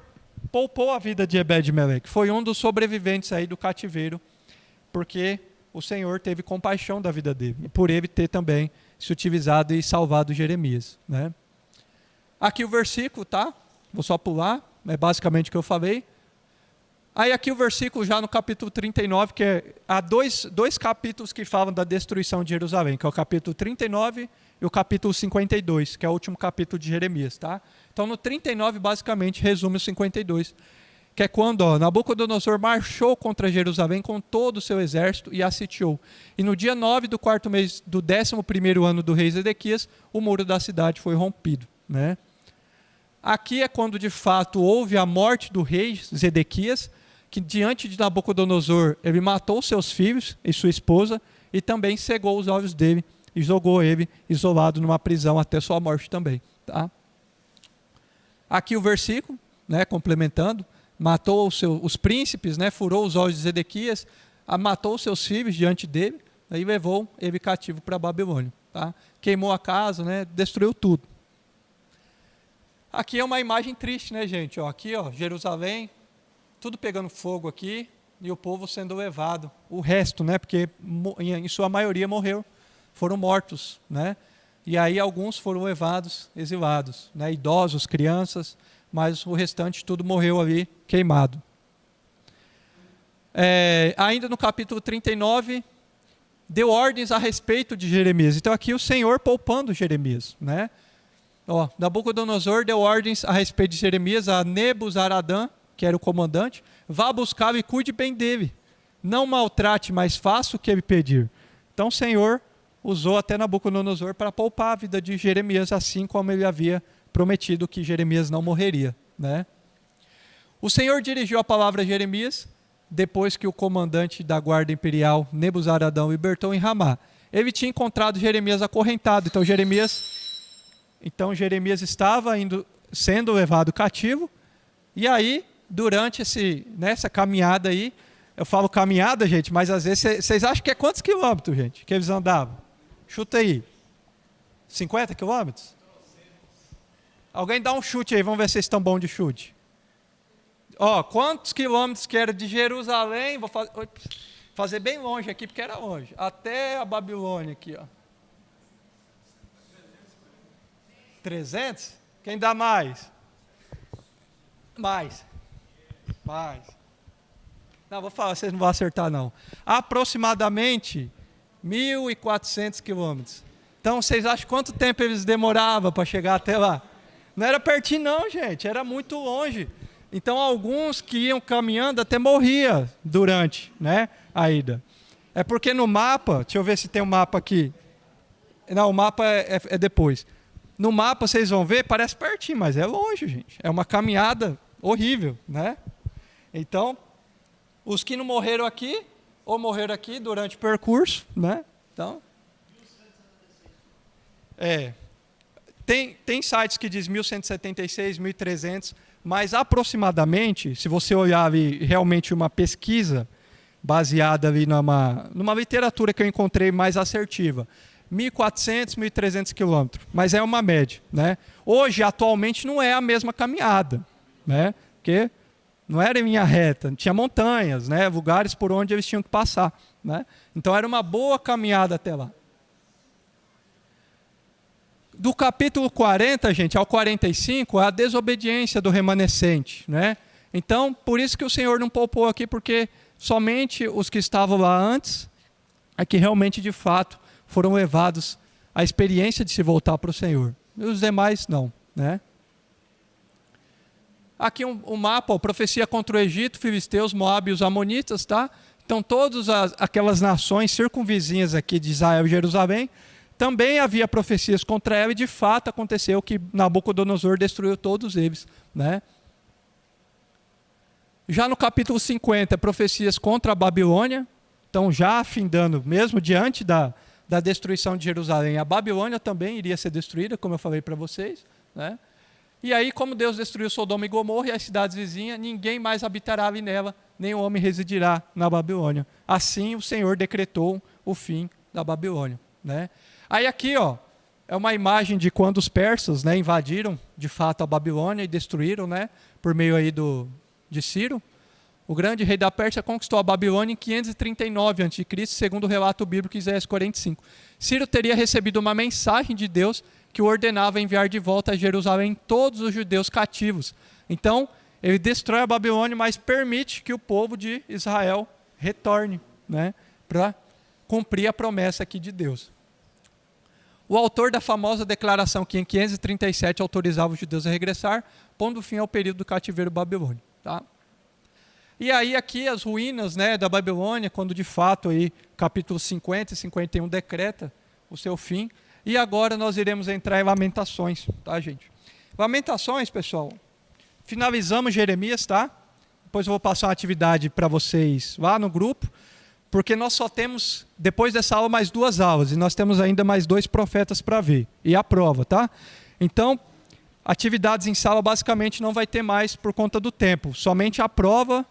poupou a vida de Ebed-Meleque. Foi um dos sobreviventes aí do cativeiro, porque o Senhor teve compaixão da vida dele, e por ele ter também se utilizado e salvado Jeremias, né? Aqui o versículo, tá? Vou só pular, é basicamente o que eu falei. Aí aqui o versículo já no capítulo 39, que há dois capítulos que falam da destruição de Jerusalém, que é o capítulo 39 e o capítulo 52, que é o último capítulo de Jeremias, tá? Então no 39 basicamente resume o 52, que é quando, ó, Nabucodonosor marchou contra Jerusalém com todo o seu exército e a sitiou. E no dia 9 do quarto mês do 11º ano do rei Zedequias, o muro da cidade foi rompido, né? Aqui é quando de fato houve a morte do rei Zedequias, que diante de Nabucodonosor, ele matou seus filhos e sua esposa, e também cegou os olhos dele, e jogou ele isolado numa prisão até sua morte também, tá? Aqui o versículo, né, complementando, matou os príncipes, né, furou os olhos de Zedequias, matou seus filhos diante dele, e levou ele cativo para a Babilônia, tá? Queimou a casa, né, destruiu tudo. Aqui é uma imagem triste, né, gente? Ó, aqui, ó, Jerusalém, tudo pegando fogo aqui, e o povo sendo levado. O resto, né, porque em sua maioria foram mortos, né? E aí alguns foram levados, exilados, né? Idosos, crianças, mas o restante tudo morreu ali queimado. Ainda no capítulo 39, deu ordens a respeito de Jeremias. Então aqui o Senhor poupando Jeremias, né? Ó, Nabucodonosor deu ordens a respeito de Jeremias a Nebuzaradã, que era o comandante: vá buscá-lo e cuide bem dele. Não maltrate, mas faça o que ele pedir. Então o Senhor usou até Nabucodonosor para poupar a vida de Jeremias, assim como ele havia prometido que Jeremias não morreria, né? O Senhor dirigiu a palavra a Jeremias depois que o comandante da guarda imperial, Nebuzaradã, o libertou em Ramá. Ele tinha encontrado Jeremias acorrentado, então Jeremias Então Jeremias estava sendo levado cativo, e aí, durante nessa caminhada aí, eu falo caminhada, gente, mas às vezes vocês acham que é quantos quilômetros, gente, que eles andavam? Chuta aí. 50 quilômetros? Alguém dá um chute aí, vamos ver se vocês estão bons de chute. Ó, quantos quilômetros que era de Jerusalém, vou fazer bem longe aqui, porque era longe, até a Babilônia aqui, ó. 300? Quem dá mais? Mais. Não, vou falar, vocês não vão acertar não. Aproximadamente 1.400 quilômetros. Então, vocês acham quanto tempo eles demoravam para chegar até lá? Não era pertinho não, gente, era muito longe. Então, alguns que iam caminhando até morria durante, né, a ida. É porque no mapa, deixa eu ver se tem um mapa aqui. Não, o mapa é depois. No mapa, vocês vão ver, parece pertinho, mas é longe, gente. É uma caminhada horrível, né? Então, os que não morreram aqui, ou morreram aqui durante o percurso, né? Então, tem sites que diz 1176, 1300, mas aproximadamente, se você olhar ali, realmente uma pesquisa baseada ali numa literatura que eu encontrei mais assertiva, 1.400, 1.300 quilômetros, mas é uma média, né? Hoje, atualmente, não é a mesma caminhada, né? Porque não era em linha reta, tinha montanhas, né? Lugares por onde eles tinham que passar, né? Então, era uma boa caminhada até lá. Do capítulo 40, gente, ao 45, a desobediência do remanescente, né? Então, por isso que o Senhor não poupou aqui, porque somente os que estavam lá antes é que realmente, de fato, foram levados à experiência de se voltar para o Senhor. E os demais, não, né? Aqui um mapa, profecia contra o Egito, filisteus, Moabe e os amonitas, tá? Então, todas aquelas nações circunvizinhas aqui de Israel e Jerusalém, também havia profecias contra ela, e de fato aconteceu que Nabucodonosor destruiu todos eles, né? Já no capítulo 50, profecias contra a Babilônia, então já afindando, mesmo diante da destruição de Jerusalém, a Babilônia também iria ser destruída, como eu falei para vocês, né? E aí, como Deus destruiu Sodoma e Gomorra e as cidades vizinhas, ninguém mais habitará ali nela, nem o homem residirá na Babilônia. Assim o Senhor decretou o fim da Babilônia, né? Aí aqui, ó, é uma imagem de quando os persas, né, invadiram de fato a Babilônia e destruíram, né, por meio aí de Ciro. O grande rei da Pérsia conquistou a Babilônia em 539 a.C., segundo o relato bíblico Isaías 45. Ciro teria recebido uma mensagem de Deus que o ordenava enviar de volta a Jerusalém todos os judeus cativos. Então, ele destrói a Babilônia, mas permite que o povo de Israel retorne, né, para cumprir a promessa aqui de Deus. O autor da famosa declaração que em 537 autorizava os judeus a regressar, pondo fim ao período do cativeiro babilônico, tá? E aí aqui as ruínas, né, da Babilônia, quando de fato aí capítulo 50 e 51 decreta o seu fim. E agora nós iremos entrar em Lamentações, tá, gente? Lamentações, pessoal. Finalizamos Jeremias, tá? Depois eu vou passar uma atividade para vocês lá no grupo, porque nós só temos, depois dessa aula, mais 2 aulas, e nós temos ainda mais 2 profetas para ver, e a prova, tá? Então, atividades em sala basicamente não vai ter mais por conta do tempo, somente a prova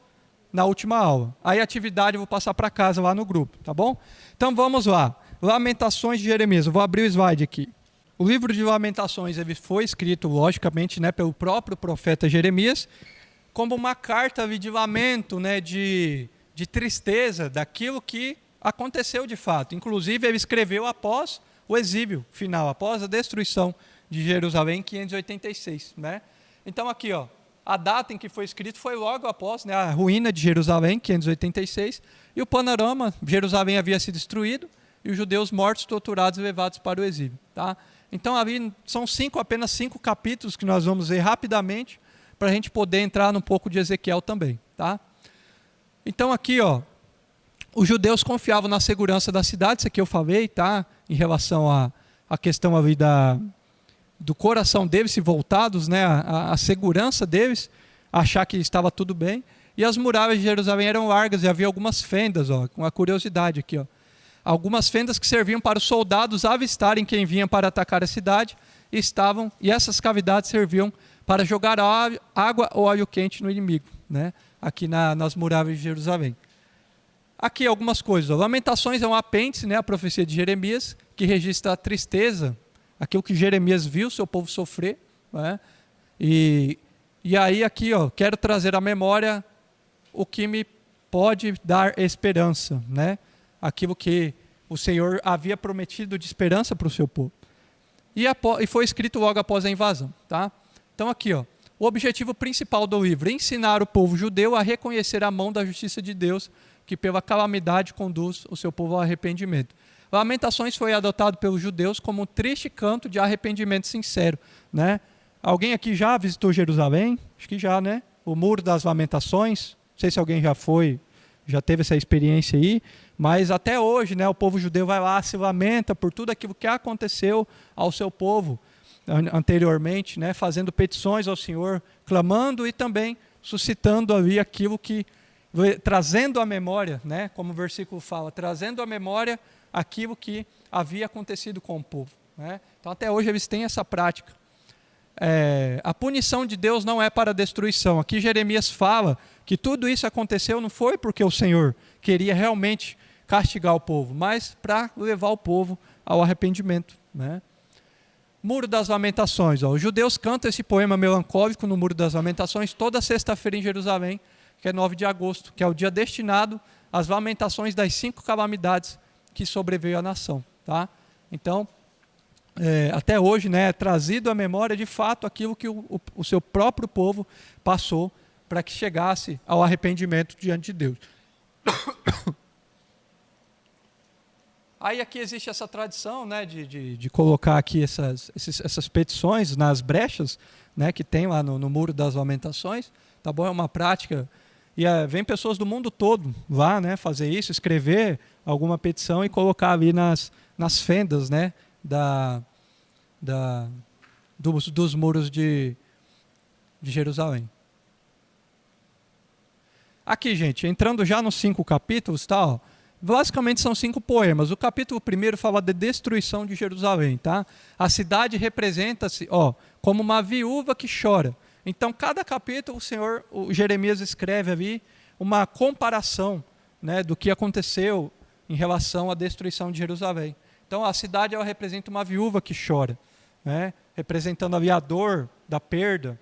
na última aula. Aí a atividade eu vou passar para casa lá no grupo, tá bom? Então vamos lá, Lamentações de Jeremias, eu vou abrir o slide aqui. O livro de Lamentações ele foi escrito, logicamente, né, pelo próprio profeta Jeremias, como uma carta de lamento, né, de tristeza daquilo que aconteceu de fato. Inclusive, ele escreveu após o exílio final, após a destruição de Jerusalém em 586. Né? Então, aqui, ó, a data em que foi escrito foi logo após, né, a ruína de Jerusalém, 586, e o panorama, Jerusalém havia sido destruído, e os judeus mortos, torturados e levados para o exílio. Tá? Então, ali são apenas 5 capítulos que nós vamos ver rapidamente, para a gente poder entrar num pouco de Ezequiel também. Tá? Então aqui, ó, os judeus confiavam na segurança da cidade, isso aqui eu falei, tá? Em relação à questão ali do coração deles se voltados, né? A segurança deles, achar que estava tudo bem. E as muralhas de Jerusalém eram largas e havia algumas fendas, ó, com uma curiosidade aqui, ó. Algumas fendas que serviam para os soldados avistarem quem vinha para atacar a cidade e essas cavidades serviam para jogar água ou óleo quente no inimigo, né? Aqui nas muralhas de Jerusalém. Aqui algumas coisas. Lamentações é um apêndice, né, a profecia de Jeremias, que registra a tristeza, aquilo que Jeremias viu seu povo sofrer, né? E aí aqui, quero trazer à memória o que me pode dar esperança, né? Aquilo que o Senhor havia prometido de esperança para o seu povo. E foi escrito logo após a invasão, tá? Então aqui, o objetivo principal do livro: ensinar o povo judeu a reconhecer a mão da justiça de Deus, que pela calamidade conduz o seu povo ao arrependimento. Lamentações foi adotado pelos judeus como um triste canto de arrependimento sincero, né? Alguém aqui já visitou Jerusalém? Acho que já, né? O Muro das Lamentações, não sei se alguém já foi, já teve essa experiência aí, mas até hoje, né, o povo judeu vai lá, se lamenta por tudo aquilo que aconteceu ao seu povo anteriormente, né, fazendo petições ao Senhor, clamando e também suscitando ali aquilo que, trazendo à memória, né, como o versículo fala, trazendo à memória aquilo que havia acontecido com o povo, né? Então até hoje eles têm essa prática. A punição de Deus não é para a destruição. Aqui Jeremias fala que tudo isso aconteceu não foi porque o Senhor queria realmente castigar o povo, mas para levar o povo ao arrependimento, né? Muro das Lamentações. Os judeus cantam esse poema melancólico no Muro das Lamentações toda sexta-feira em Jerusalém, que é 9 de agosto, que é o dia destinado às lamentações das 5 calamidades que sobreveio à nação, tá? Então, até hoje, né, é trazido à memória de fato aquilo que o seu próprio povo passou para que chegasse ao arrependimento diante de Deus. Aí aqui existe essa tradição, né, de colocar aqui essas petições nas brechas, né, que tem lá no Muro das Lamentações, tá bom? É uma prática, e vem pessoas do mundo todo lá, né, fazer isso, escrever alguma petição e colocar ali nas fendas, né, dos muros de Jerusalém. Aqui, gente, entrando já nos 5 capítulos, tá, basicamente são 5 poemas. O capítulo 1 fala da destruição de Jerusalém, tá? A cidade representa-se, como uma viúva que chora. Então, cada capítulo, o Jeremias escreve ali uma comparação, né, do que aconteceu em relação à destruição de Jerusalém. Então, a cidade ela representa uma viúva que chora, né, representando ali a dor da perda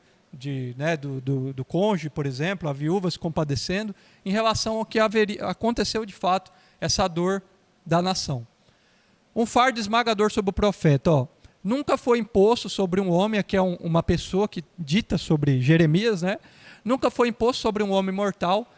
do cônjuge, por exemplo, a viúva se compadecendo em relação ao que aconteceu de fato, essa dor da nação. Um fardo esmagador sobre o profeta. Nunca foi imposto sobre um homem, aqui é uma pessoa que dita sobre Jeremias, né? Nunca foi imposto sobre um homem mortal,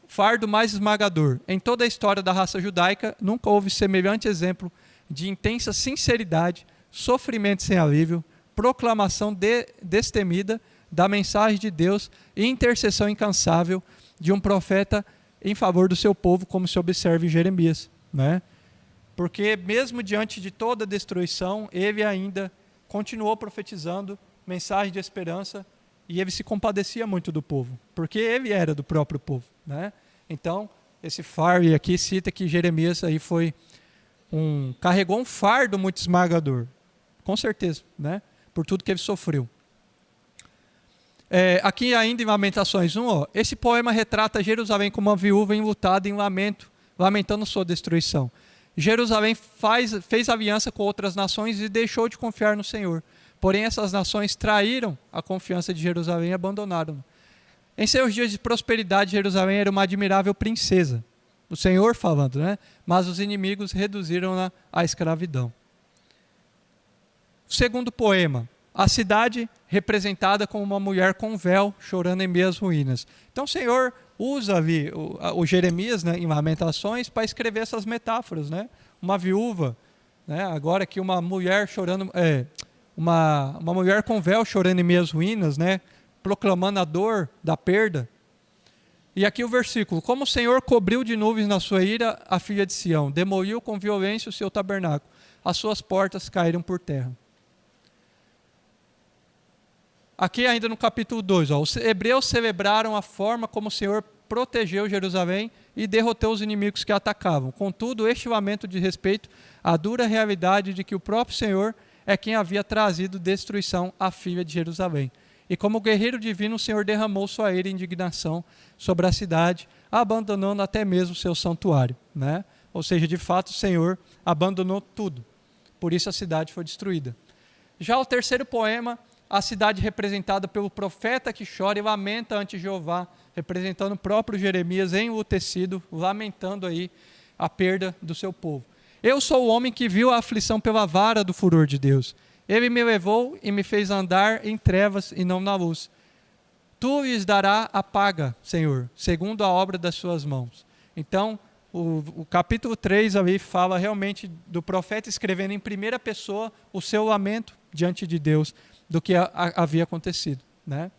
fardo mais esmagador. Em toda a história da raça judaica, nunca houve semelhante exemplo de intensa sinceridade, sofrimento sem alívio, proclamação destemida da mensagem de Deus e intercessão incansável de um profeta em favor do seu povo, como se observa em Jeremias, né? Porque mesmo diante de toda a destruição, ele ainda continuou profetizando mensagem de esperança e ele se compadecia muito do povo, porque ele era do próprio povo, né? Então, esse fardo aqui cita que Jeremias aí carregou um fardo muito esmagador, com certeza, né? Por tudo que ele sofreu. Aqui ainda em Lamentações 1, esse poema retrata Jerusalém como uma viúva enlutada em lamento, lamentando sua destruição. Jerusalém fez aliança com outras nações e deixou de confiar no Senhor. Porém, essas nações traíram a confiança de Jerusalém e abandonaram. Em seus dias de prosperidade, Jerusalém era uma admirável princesa. O Senhor falando, né? Mas os inimigos reduziram-na à escravidão. O segundo poema, a cidade representada como uma mulher com véu, chorando em meio às ruínas. Então o Senhor usa ali o Jeremias, né, em Lamentações para escrever essas metáforas, né? Uma viúva, né? Agora que uma mulher chorando, uma mulher com véu chorando em meio às ruínas, né? Proclamando a dor da perda. E aqui o versículo: como o Senhor cobriu de nuvens na sua ira a filha de Sião, demoliu com violência o seu tabernáculo, as suas portas caíram por terra. Aqui ainda no capítulo 2, os hebreus celebraram a forma como o Senhor protegeu Jerusalém e derrotou os inimigos que a atacavam. Contudo, este lamento diz respeito à dura realidade de que o próprio Senhor é quem havia trazido destruição à filha de Jerusalém. E como guerreiro divino, o Senhor derramou sua ira e indignação sobre a cidade, abandonando até mesmo seu santuário, né? Ou seja, de fato, o Senhor abandonou tudo. Por isso a cidade foi destruída. Já o terceiro poema, a cidade representada pelo profeta que chora e lamenta ante Jeová, representando o próprio Jeremias enlutecido, lamentando aí a perda do seu povo. Eu sou o homem que viu a aflição pela vara do furor de Deus. Ele me levou e me fez andar em trevas e não na luz. Tu lhes dará a paga, Senhor, segundo a obra das suas mãos. Então, o capítulo 3 ali fala realmente do profeta escrevendo em primeira pessoa o seu lamento diante de Deus do que havia acontecido, né?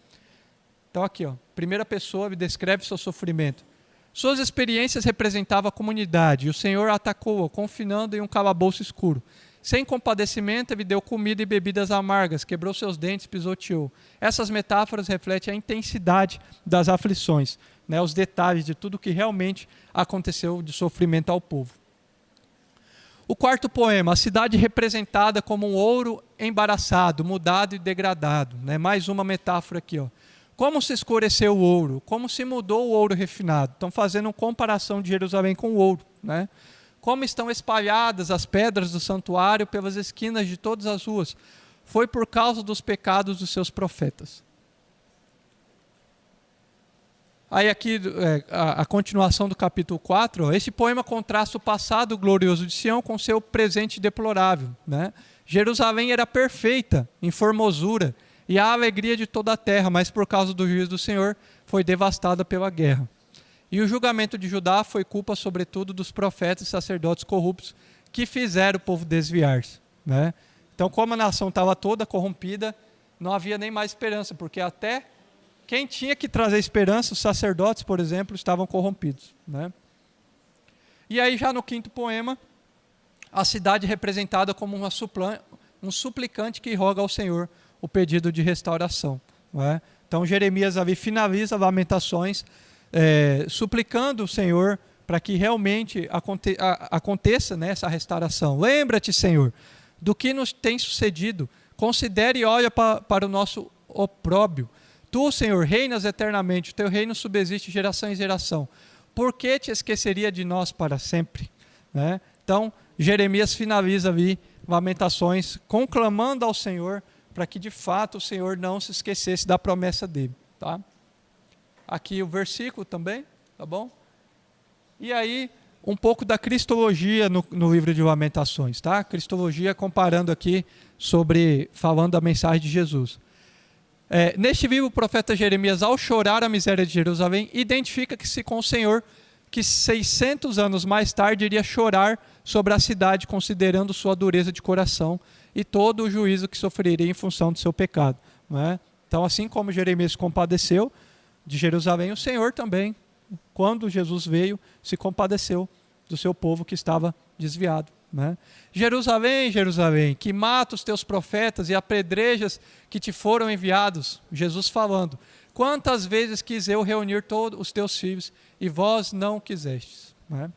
Então aqui, primeira pessoa, ele descreve seu sofrimento. Suas experiências representavam a comunidade, e o Senhor atacou-a, confinando em um calabouço escuro. Sem compadecimento, ele deu comida e bebidas amargas, quebrou seus dentes, pisoteou. Essas metáforas refletem a intensidade das aflições, né, os detalhes de tudo que realmente aconteceu de sofrimento ao povo. O quarto poema, a cidade representada como um ouro embaraçado, mudado e degradado, né? Mais uma metáfora aqui, Como se escureceu o ouro, como se mudou o ouro refinado. Estão fazendo uma comparação de Jerusalém com o ouro, né? Como estão espalhadas as pedras do santuário pelas esquinas de todas as ruas. Foi por causa dos pecados dos seus profetas. Aí aqui a continuação do capítulo 4, esse poema contrasta o passado glorioso de Sião com seu presente deplorável, né? Jerusalém era perfeita em formosura e a alegria de toda a terra, mas por causa do juízo do Senhor foi devastada pela guerra. E o julgamento de Judá foi culpa sobretudo dos profetas e sacerdotes corruptos que fizeram o povo desviar-se, né? Então, como a nação estava toda corrompida, não havia nem mais esperança, porque até quem tinha que trazer esperança, os sacerdotes, por exemplo, estavam corrompidos, né? E aí, já no quinto poema, a cidade representada como um suplicante que roga ao Senhor o pedido de restauração, né? Então, Jeremias ali finaliza Lamentações, suplicando o Senhor para que realmente aconteça, né, essa restauração. Lembra-te, Senhor, do que nos tem sucedido. Considere e olha para o nosso opróbrio. Tu, Senhor, reinas eternamente, o teu reino subsiste de geração em geração. Por que te esqueceria de nós para sempre? Né? Então, Jeremias finaliza ali Lamentações, conclamando ao Senhor para que de fato o Senhor não se esquecesse da promessa dele. Tá? Aqui o versículo também, tá bom? E aí, um pouco da cristologia no livro de Lamentações, tá? Cristologia comparando aqui falando da mensagem de Jesus. Neste livro, o profeta Jeremias, ao chorar a miséria de Jerusalém, identifica-se com o Senhor, que 600 anos mais tarde iria chorar sobre a cidade, considerando sua dureza de coração e todo o juízo que sofreria em função do seu pecado, né? Então, assim como Jeremias se compadeceu de Jerusalém, o Senhor também, quando Jesus veio, se compadeceu do seu povo que estava desviado, né? Jerusalém, Jerusalém, que mata os teus profetas e apedrejas que te foram enviados, Jesus falando, quantas vezes quis eu reunir todos os teus filhos e vós não quisestes, né?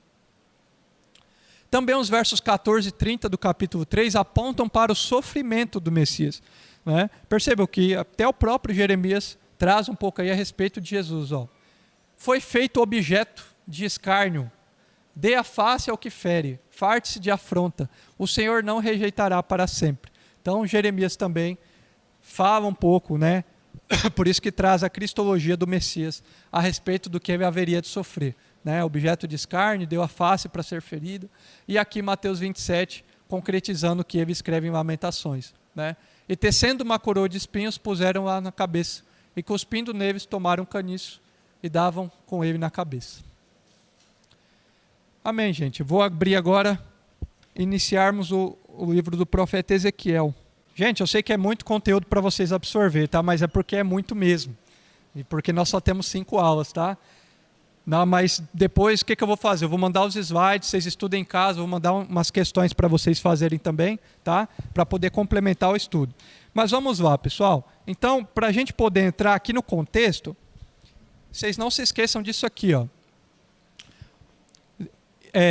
Também os versos 14 e 30 do capítulo 3 apontam para o sofrimento do Messias, né? Percebam que até o próprio Jeremias traz um pouco aí a respeito de Jesus. Foi feito objeto de escárnio, dê a face ao que fere, farte-se de afronta, o Senhor não rejeitará para sempre. Então Jeremias também fala um pouco, né? Por isso que traz a cristologia do Messias a respeito do que ele haveria de sofrer, né? Objeto de escárnio, deu a face para ser ferido. E aqui Mateus 27, concretizando o que ele escreve em Lamentações, né? E tecendo uma coroa de espinhos, puseram lá na cabeça, e cuspindo neles, tomaram um caniço e davam com ele na cabeça. Amém, gente. Vou abrir agora, iniciarmos o livro do profeta Ezequiel. Gente, eu sei que é muito conteúdo para vocês absorver, tá? Mas é porque é muito mesmo. E porque nós só temos 5 aulas, tá? Não, mas depois, o que eu vou fazer? Eu vou mandar os slides, vocês estudem em casa, vou mandar umas questões para vocês fazerem também, tá? Para poder complementar o estudo. Mas vamos lá, pessoal. Então, para a gente poder entrar aqui no contexto, vocês não se esqueçam disso aqui, ó.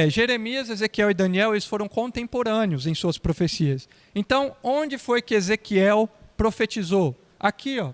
Jeremias, Ezequiel e Daniel, eles foram contemporâneos em suas profecias. Então, onde foi que Ezequiel profetizou? Aqui, ó.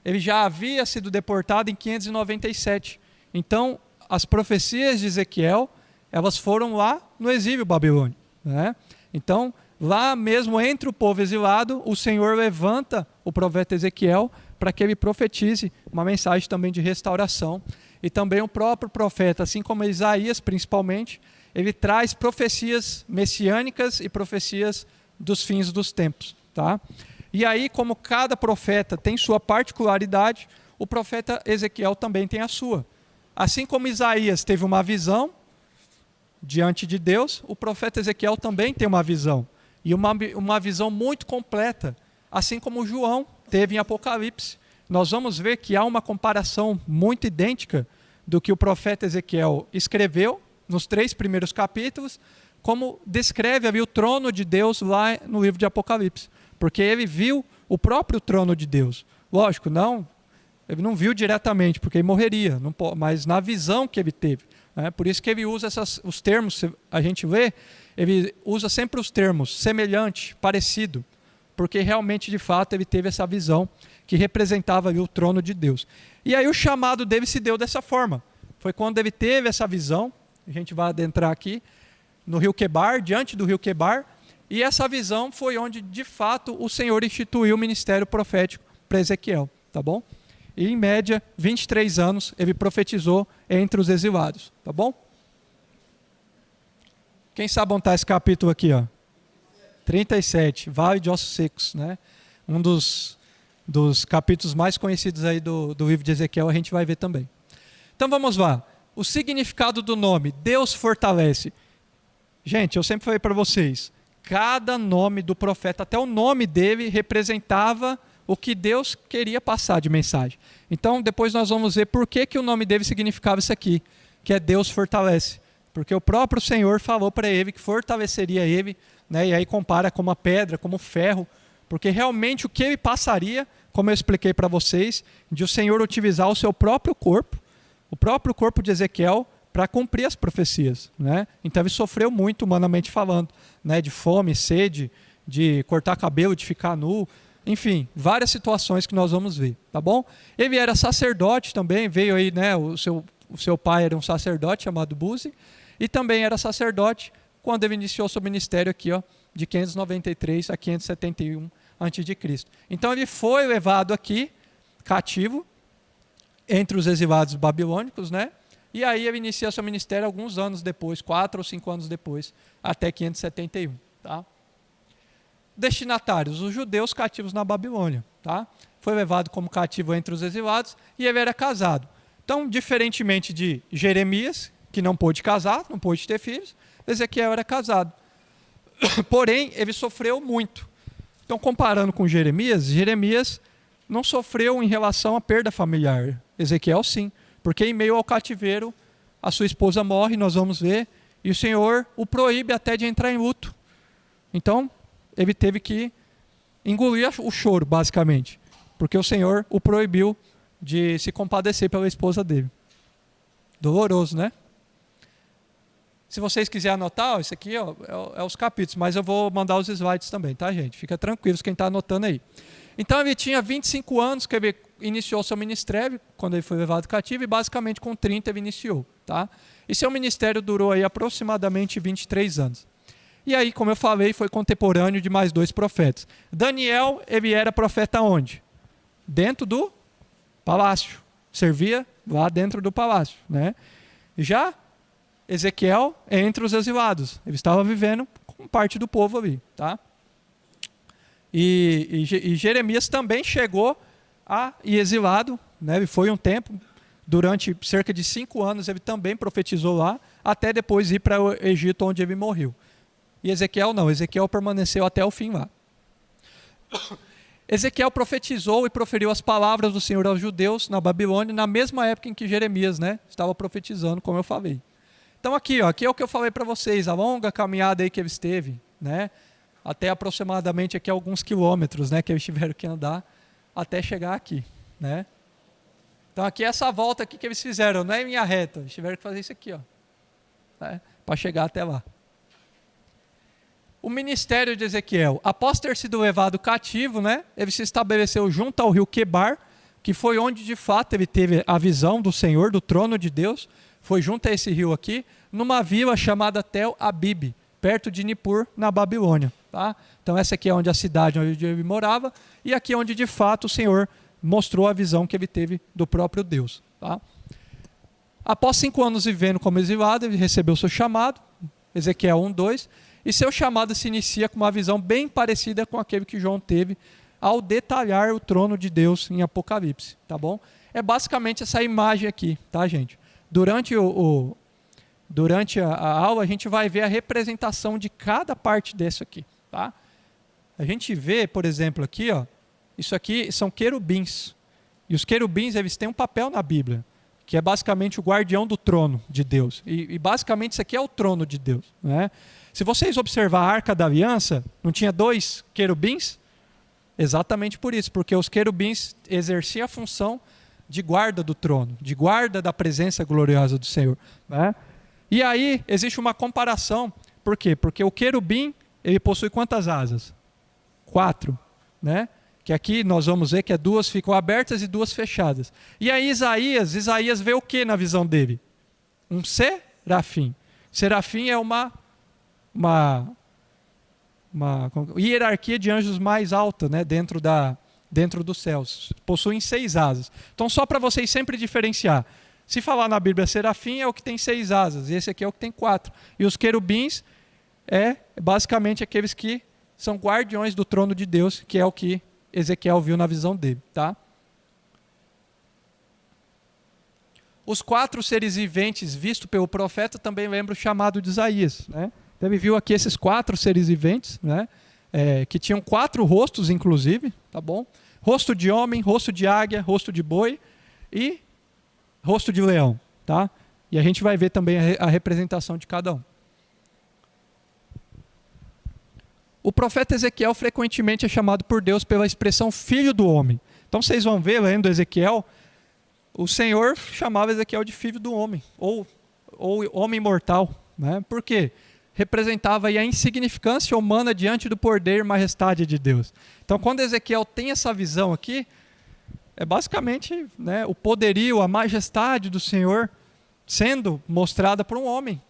Ele já havia sido deportado em 597. Então, as profecias de Ezequiel, elas foram lá no exílio babilônico, né? Então, lá mesmo entre o povo exilado, o Senhor levanta o profeta Ezequiel para que ele profetize uma mensagem também de restauração. E também o próprio profeta, assim como Isaías principalmente, ele traz profecias messiânicas e profecias dos fins dos tempos, tá? E aí, como cada profeta tem sua particularidade, o profeta Ezequiel também tem a sua. Assim como Isaías teve uma visão diante de Deus, o profeta Ezequiel também tem uma visão. E uma visão muito completa, assim como João teve em Apocalipse. Nós vamos ver que há uma comparação muito idêntica do que o profeta Ezequiel escreveu nos 3 primeiros capítulos, como descreve ali o trono de Deus lá no livro de Apocalipse. Porque ele viu o próprio trono de Deus. Lógico, ele não viu diretamente, porque ele morreria, mas na visão que ele teve. Né? Por isso que ele usa os termos, a gente vê, ele usa sempre os termos semelhante, parecido, porque realmente, de fato, ele teve essa visão que representava ali o trono de Deus. E aí o chamado dele se deu dessa forma. Foi quando ele teve essa visão, a gente vai adentrar aqui, no rio Quebar, diante do rio Quebar, e essa visão foi onde, de fato, o Senhor instituiu o ministério profético para Ezequiel, tá bom? E, em média, 23 anos, ele profetizou entre os exilados, tá bom? Quem sabe onde está esse capítulo aqui, ó? 37, Vale de Ossos Secos, né? Um dos capítulos mais conhecidos aí do livro de Ezequiel, a gente vai ver também. Então, vamos lá. O significado do nome, Deus fortalece. Gente, eu sempre falei para vocês, cada nome do profeta, até o nome dele representava o que Deus queria passar de mensagem. Então, depois nós vamos ver por que o nome dele significava isso aqui, que é Deus fortalece. Porque o próprio Senhor falou para ele que fortaleceria ele, né? E aí compara como a pedra, como o ferro, porque realmente o que ele passaria, como eu expliquei para vocês, de o Senhor utilizar o seu próprio corpo, o próprio corpo de Ezequiel, para cumprir as profecias, né? Então ele sofreu muito humanamente falando, né? De fome, sede, de cortar cabelo, de ficar nu, enfim, várias situações que nós vamos ver, tá bom? Ele era sacerdote também, veio aí, né? O seu pai era um sacerdote chamado Buzi, e também era sacerdote quando ele iniciou seu ministério aqui, ó, de 593 a 571 a.C. Então ele foi levado aqui, cativo, entre os exilados babilônicos, né? E aí ele inicia seu ministério alguns anos depois, 4 ou 5 anos depois, até 571. Tá? Destinatários, os judeus cativos na Babilônia. Tá? Foi levado como cativo entre os exilados e ele era casado. Então, diferentemente de Jeremias, que não pôde casar, não pôde ter filhos, Ezequiel era casado. Porém, ele sofreu muito. Então, comparando com Jeremias não sofreu em relação à perda familiar. Ezequiel, sim. Porque em meio ao cativeiro, a sua esposa morre, nós vamos ver, e o Senhor o proíbe até de entrar em luto. Então, ele teve que engolir o choro, basicamente, porque o Senhor o proibiu de se compadecer pela esposa dele. Doloroso, né? Se vocês quiserem anotar, isso aqui é os capítulos, mas eu vou mandar os slides também, tá, gente? Fica tranquilos quem está anotando aí. Então, ele tinha 25 anos que ele iniciou seu ministério, quando ele foi levado cativo, e basicamente com 30 ele iniciou. Tá? E seu ministério durou aí aproximadamente 23 anos. E aí, como eu falei, foi contemporâneo de mais 2 profetas. Daniel, ele era profeta onde? Dentro do palácio. Servia lá dentro do palácio. Né? Já Ezequiel, entre os exilados. Ele estava vivendo com parte do povo ali. Tá? E Jeremias também chegou a ir exilado, né? Ele foi um tempo, durante cerca de 5 anos ele também profetizou lá, até depois ir para o Egito, onde ele morreu. E Ezequiel não, Ezequiel permaneceu até o fim lá. Ezequiel profetizou e proferiu as palavras do Senhor aos judeus na Babilônia, na mesma época em que Jeremias, né, estava profetizando, como eu falei. Então aqui é o que eu falei para vocês, a longa caminhada aí que ele esteve, né? Até aproximadamente aqui alguns quilômetros, né, que eles tiveram que andar até chegar aqui, né? Então aqui essa volta aqui que eles fizeram, não é em linha reta, eles tiveram que fazer isso aqui, ó, né? para chegar até lá. O ministério de Ezequiel, após ter sido levado cativo, né, ele se estabeleceu junto ao rio Quebar, que foi onde de fato ele teve a visão do Senhor, do trono de Deus, foi junto a esse rio aqui, numa vila chamada Tel Abib, perto de Nippur, na Babilônia. Tá? Então essa aqui é onde a cidade onde ele morava, e aqui é onde de fato o Senhor mostrou a visão que ele teve do próprio Deus. Tá? Após 5 anos vivendo como exilado, ele recebeu seu chamado, Ezequiel 1:2, e seu chamado se inicia com uma visão bem parecida com aquele que João teve ao detalhar o trono de Deus em Apocalipse, tá bom? É basicamente essa imagem aqui, tá, gente? Durante a aula, a gente vai ver a representação de cada parte desse aqui, tá? A gente vê, por exemplo, aqui, ó, isso aqui são querubins. E os querubins, eles têm um papel na Bíblia, que é basicamente o guardião do trono de Deus. E basicamente isso aqui é o trono de Deus, né? Se vocês observar a Arca da Aliança, não tinha 2 querubins? Exatamente por isso, porque os querubins exerciam a função de guarda do trono, de guarda da presença gloriosa do Senhor, né? E aí existe uma comparação, por quê? Porque o querubim, ele possui quantas asas? 4, né? Que aqui nós vamos ver que 2 ficam abertas e 2 fechadas. E aí Isaías vê o que na visão dele? Um serafim. Serafim é uma hierarquia de anjos mais alta, né, dentro dos céus. Possuem 6 asas. Então, só para vocês sempre diferenciar. Se falar na Bíblia serafim é o que tem 6 asas, e esse aqui é o que tem 4. E os querubins é basicamente aqueles que são guardiões do trono de Deus, que é o que Ezequiel viu na visão dele. Tá? Os 4 seres viventes vistos pelo profeta também lembram o chamado de Isaías, né? Então ele viu aqui esses 4 seres viventes, né? Que tinham 4 rostos, inclusive, tá bom? Rosto de homem, rosto de águia, rosto de boi e rosto de leão, tá? E a gente vai ver também a representação de cada um. O profeta Ezequiel frequentemente é chamado por Deus pela expressão filho do homem. Então vocês vão ver, lendo Ezequiel, o Senhor chamava Ezequiel de filho do homem, ou homem mortal, né? Por quê? Representava aí a insignificância humana diante do poder e majestade de Deus. Então, quando Ezequiel tem essa visão aqui, é basicamente, né, o poderio, a majestade do Senhor sendo mostrada por um homem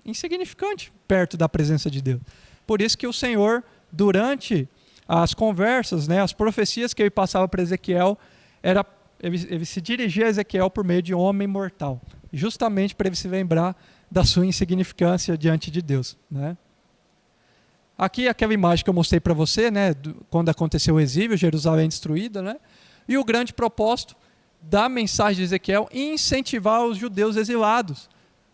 insignificante perto da presença de Deus. Por isso que o Senhor, durante as conversas, né, as profecias que ele passava para Ezequiel, ele se dirigia a Ezequiel por meio de um homem mortal, justamente para ele se lembrar da sua insignificância diante de Deus, né? Aqui aquela imagem que eu mostrei para você, né, quando aconteceu o exílio, Jerusalém destruída, né? E o grande propósito da mensagem de Ezequiel, incentivar os judeus exilados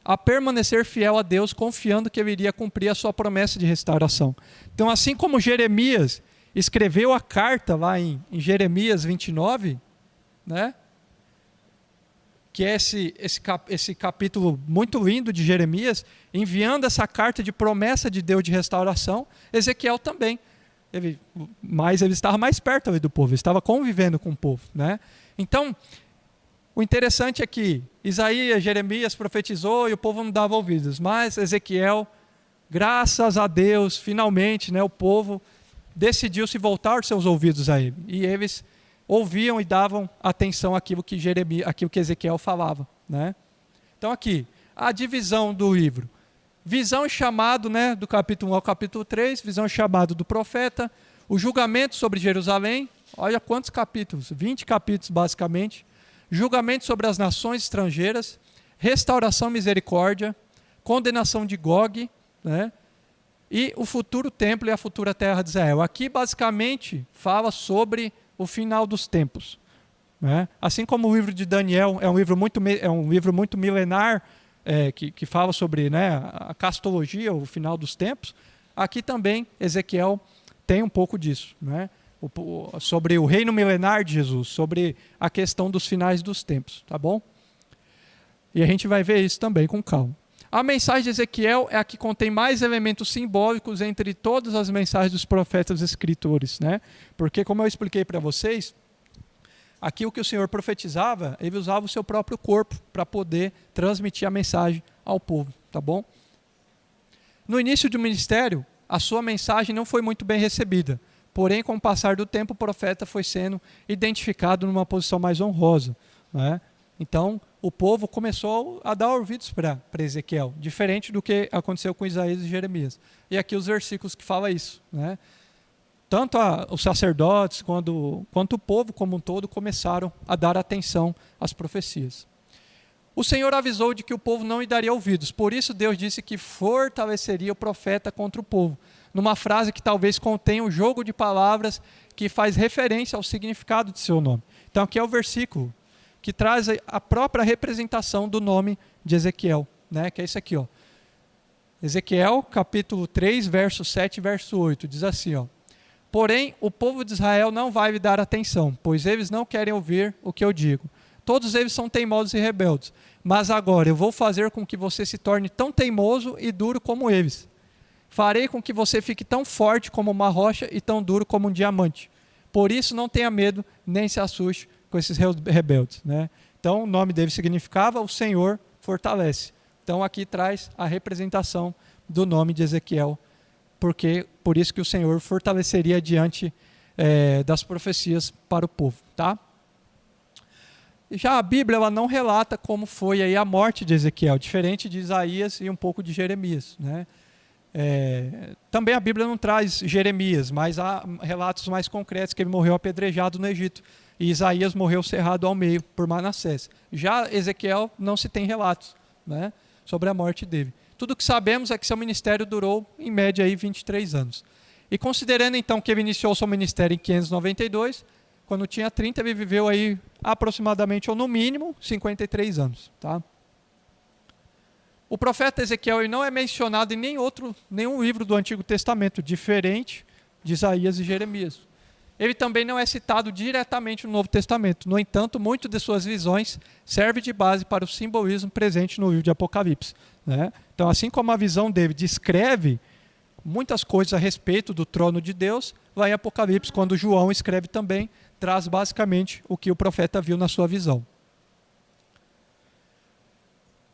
a permanecer fiel a Deus, confiando que ele iria cumprir a sua promessa de restauração. Então, assim como Jeremias escreveu a carta lá em Jeremias 29, né? Que é esse capítulo muito lindo de Jeremias, enviando essa carta de promessa de Deus de restauração, Ezequiel também. Ele estava mais perto ali do povo, ele estava convivendo com o povo, né? Então, o interessante é que Isaías, Jeremias profetizou e o povo não dava ouvidos, mas Ezequiel, graças a Deus, finalmente, né, o povo decidiu se voltar os seus ouvidos a ele. E eles ouviam e davam atenção àquilo que Ezequiel falava, né? Então aqui, a divisão do livro. Visão e chamado, né, do capítulo 1 ao capítulo 3, visão e chamado do profeta, o julgamento sobre Jerusalém, olha quantos capítulos, 20 capítulos basicamente, julgamento sobre as nações estrangeiras, restauração e misericórdia, condenação de Gog, né, e o futuro templo e a futura terra de Israel. Aqui basicamente fala sobre o final dos tempos, né? Assim como o livro de Daniel é um livro muito milenar, que fala sobre, né, a castologia, o final dos tempos, aqui também Ezequiel tem um pouco disso, né? Sobre o reino milenar de Jesus, sobre a questão dos finais dos tempos, tá bom? E a gente vai ver isso também com calma. A mensagem de Ezequiel é a que contém mais elementos simbólicos entre todas as mensagens dos profetas escritores, né? Porque, como eu expliquei para vocês, aqui o que o Senhor profetizava, ele usava o seu próprio corpo para poder transmitir a mensagem ao povo, tá bom? No início do ministério, a sua mensagem não foi muito bem recebida. Porém, com o passar do tempo, o profeta foi sendo identificado numa posição mais honrosa, né? Então, o povo começou a dar ouvidos para Ezequiel, diferente do que aconteceu com Isaías e Jeremias. E aqui os versículos que falam isso, né? Tanto os sacerdotes quanto o povo como um todo começaram a dar atenção às profecias. O Senhor avisou de que o povo não lhe daria ouvidos, por isso Deus disse que fortaleceria o profeta contra o povo, numa frase que talvez contenha um jogo de palavras que faz referência ao significado de seu nome. Então aqui é o versículo que traz a própria representação do nome de Ezequiel, né? Que é isso aqui, ó. Ezequiel, capítulo 3, verso 7 e verso 8, diz assim, ó: porém, o povo de Israel não vai me dar atenção, pois eles não querem ouvir o que eu digo. Todos eles são teimosos e rebeldes. Mas agora eu vou fazer com que você se torne tão teimoso e duro como eles. Farei com que você fique tão forte como uma rocha e tão duro como um diamante. Por isso não tenha medo, nem se assuste com esses rebeldes, né? Então o nome dele significava o Senhor fortalece. Então aqui traz a representação do nome de Ezequiel, por isso que o Senhor fortaleceria diante das profecias para o povo, tá? Já a Bíblia ela não relata como foi aí a morte de Ezequiel, diferente de Isaías e um pouco de Jeremias, né? Também a Bíblia não traz Jeremias, mas há relatos mais concretos que ele morreu apedrejado no Egito e Isaías morreu cerrado ao meio por Manassés. Já Ezequiel não se tem relatos, né, sobre a morte dele. Tudo que sabemos é que seu ministério durou em média aí 23 anos. E considerando então que ele iniciou seu ministério em 592, quando tinha 30 ele viveu aí aproximadamente ou no mínimo 53 anos, tá? O profeta Ezequiel ele não é mencionado em nenhum livro do Antigo Testamento, diferente de Isaías e Jeremias. Ele também não é citado diretamente no Novo Testamento. No entanto, muitas de suas visões servem de base para o simbolismo presente no livro de Apocalipse, né? Então, assim como a visão dele descreve muitas coisas a respeito do trono de Deus, lá em Apocalipse, quando João escreve também, traz basicamente o que o profeta viu na sua visão.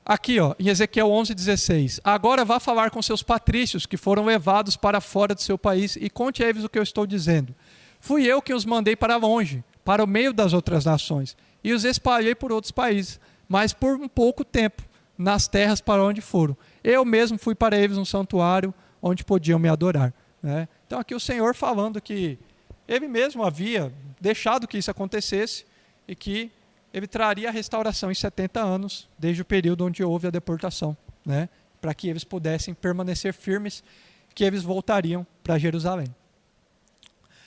Aqui, ó, em Ezequiel 11:16, agora vá falar com seus patrícios que foram levados para fora do seu país e conte a eles o que eu estou dizendo. Fui eu que os mandei para longe, para o meio das outras nações, e os espalhei por outros países, mas por um pouco tempo, nas terras para onde foram. Eu mesmo fui para eles um santuário onde podiam me adorar, né? Então aqui o Senhor falando que ele mesmo havia deixado que isso acontecesse e que ele traria a restauração em 70 anos, desde o período onde houve a deportação, né? Para que eles pudessem permanecer firmes, que eles voltariam para Jerusalém.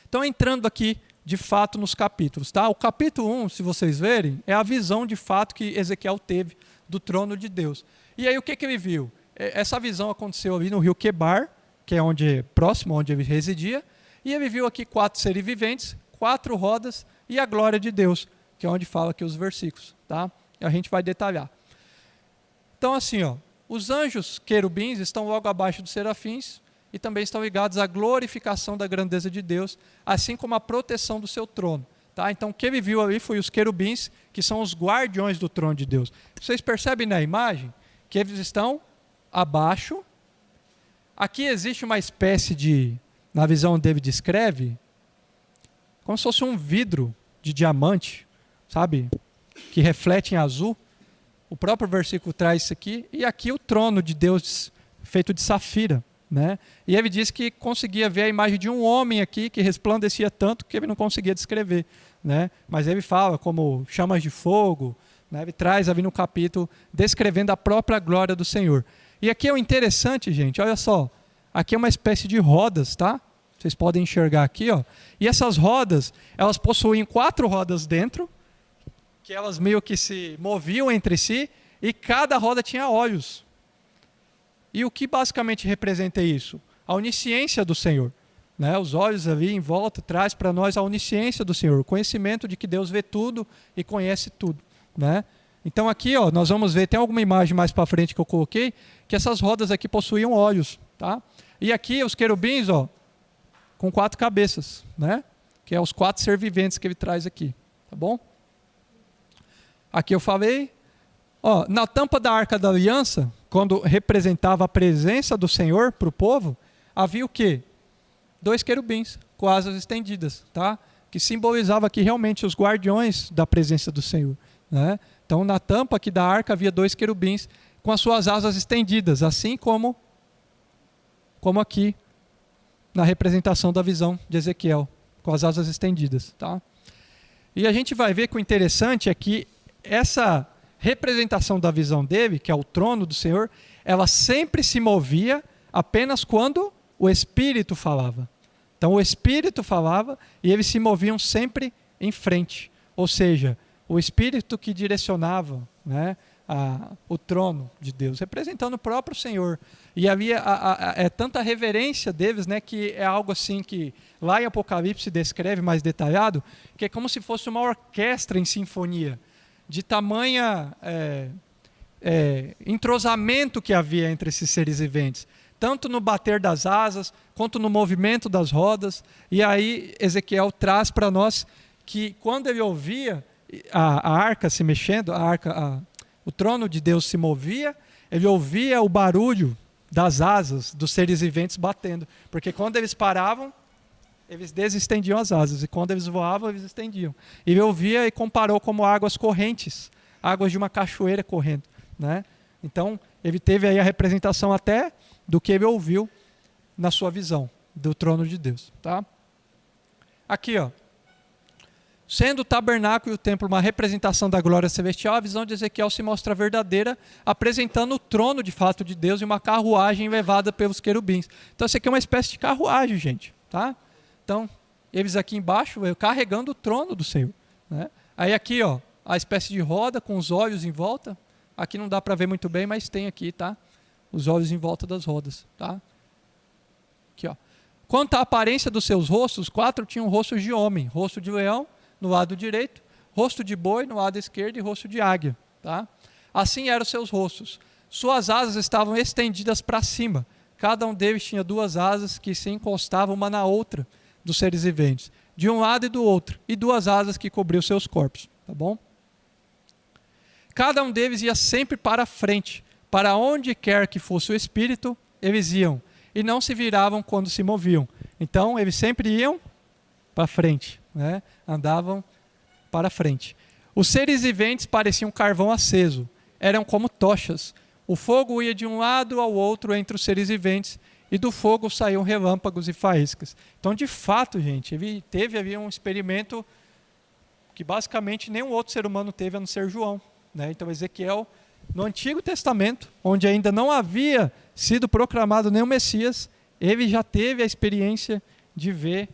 Então, entrando aqui, de fato, nos capítulos, tá? O capítulo 1, se vocês verem, é a visão, de fato, que Ezequiel teve do trono de Deus. E aí, o que ele viu? Essa visão aconteceu ali no rio Quebar, que é próximo onde ele residia, e ele viu aqui 4 seres viventes, 4 rodas e a glória de Deus, que é onde fala aqui os versículos, tá? E a gente vai detalhar. Então, assim, ó, os anjos querubins estão logo abaixo dos serafins e também estão ligados à glorificação da grandeza de Deus, assim como à proteção do seu trono, tá? Então, o que ele viu ali foi os querubins, que são os guardiões do trono de Deus. Vocês percebem na imagem que eles estão abaixo. Aqui existe uma espécie de, na visão onde David descreve, como se fosse um vidro de diamante, sabe, que reflete em azul. O próprio versículo traz isso aqui. E aqui o trono de Deus feito de safira, né? E ele diz que conseguia ver a imagem de um homem aqui que resplandecia tanto que ele não conseguia descrever, né? Mas ele fala como chamas de fogo, né? Ele traz ali no capítulo descrevendo a própria glória do Senhor. E aqui é o interessante, gente, olha só. Aqui é uma espécie de rodas, tá? Vocês podem enxergar aqui, ó. E essas rodas, elas possuem 4 rodas dentro, que elas meio que se moviam entre si, e cada roda tinha olhos. E o que basicamente representa isso? A onisciência do Senhor, né? Os olhos ali em volta traz para nós a onisciência do Senhor, o conhecimento de que Deus vê tudo e conhece tudo, né? Então aqui, ó, nós vamos ver, tem alguma imagem mais para frente que eu coloquei, que essas rodas aqui possuíam olhos, tá? E aqui os querubins, ó, com 4 cabeças, né? Que é os 4 seres viventes que ele traz aqui, tá bom? Aqui eu falei, ó, na tampa da Arca da Aliança, quando representava a presença do Senhor para o povo, havia o quê? 2 querubins com asas estendidas, tá? Que simbolizava aqui realmente os guardiões da presença do Senhor, né? Então, na tampa aqui da arca havia 2 querubins com as suas asas estendidas, assim como aqui na representação da visão de Ezequiel, com as asas estendidas, tá? E a gente vai ver que o interessante é que essa representação da visão dele, que é o trono do Senhor, ela sempre se movia apenas quando o Espírito falava. Então o Espírito falava e eles se moviam sempre em frente. Ou seja, o Espírito que direcionava, né, o trono de Deus, representando o próprio Senhor. E havia tanta reverência deles, né, que é algo assim que lá em Apocalipse descreve mais detalhado, que é como se fosse uma orquestra em sinfonia, de tamanha entrosamento que havia entre esses seres viventes, tanto no bater das asas, quanto no movimento das rodas. E aí Ezequiel traz para nós que quando ele ouvia a arca se mexendo, o trono de Deus se movia, ele ouvia o barulho das asas dos seres viventes batendo, porque quando eles paravam, eles desestendiam as asas, e quando eles voavam, eles estendiam. E ele ouvia e comparou como águas correntes, águas de uma cachoeira correndo, né? Então, ele teve aí a representação até do que ele ouviu na sua visão do trono de Deus, tá? Aqui, ó. Sendo o tabernáculo e o templo uma representação da glória celestial, a visão de Ezequiel se mostra verdadeira, apresentando o trono de fato de Deus e uma carruagem levada pelos querubins. Então, isso aqui é uma espécie de carruagem, gente, tá? Então, eles aqui embaixo carregando o trono do Senhor, né? Aí aqui, ó, a espécie de roda com os olhos em volta. Aqui não dá para ver muito bem, mas tem aqui, tá? Os olhos em volta das rodas, tá? Aqui, ó. Quanto à aparência dos seus rostos, 4 tinham rostos de homem, rosto de leão no lado direito, rosto de boi no lado esquerdo e rosto de águia, tá? Assim eram seus rostos. Suas asas estavam estendidas para cima. Cada um deles tinha 2 asas que se encostavam uma na outra dos seres viventes, de um lado e do outro, e 2 asas que cobriam seus corpos, tá bom? Cada um deles ia sempre para frente, para onde quer que fosse o espírito, eles iam, e não se viravam quando se moviam. Então, eles sempre iam para frente, né? Andavam para frente. Os seres viventes pareciam carvão aceso, eram como tochas. O fogo ia de um lado ao outro entre os seres viventes, e do fogo saíam relâmpagos e faíscas. Então, de fato, gente, ele teve ali um experimento que basicamente nenhum outro ser humano teve, a não ser João, né? Então, Ezequiel, no Antigo Testamento, onde ainda não havia sido proclamado nenhum Messias, ele já teve a experiência de ver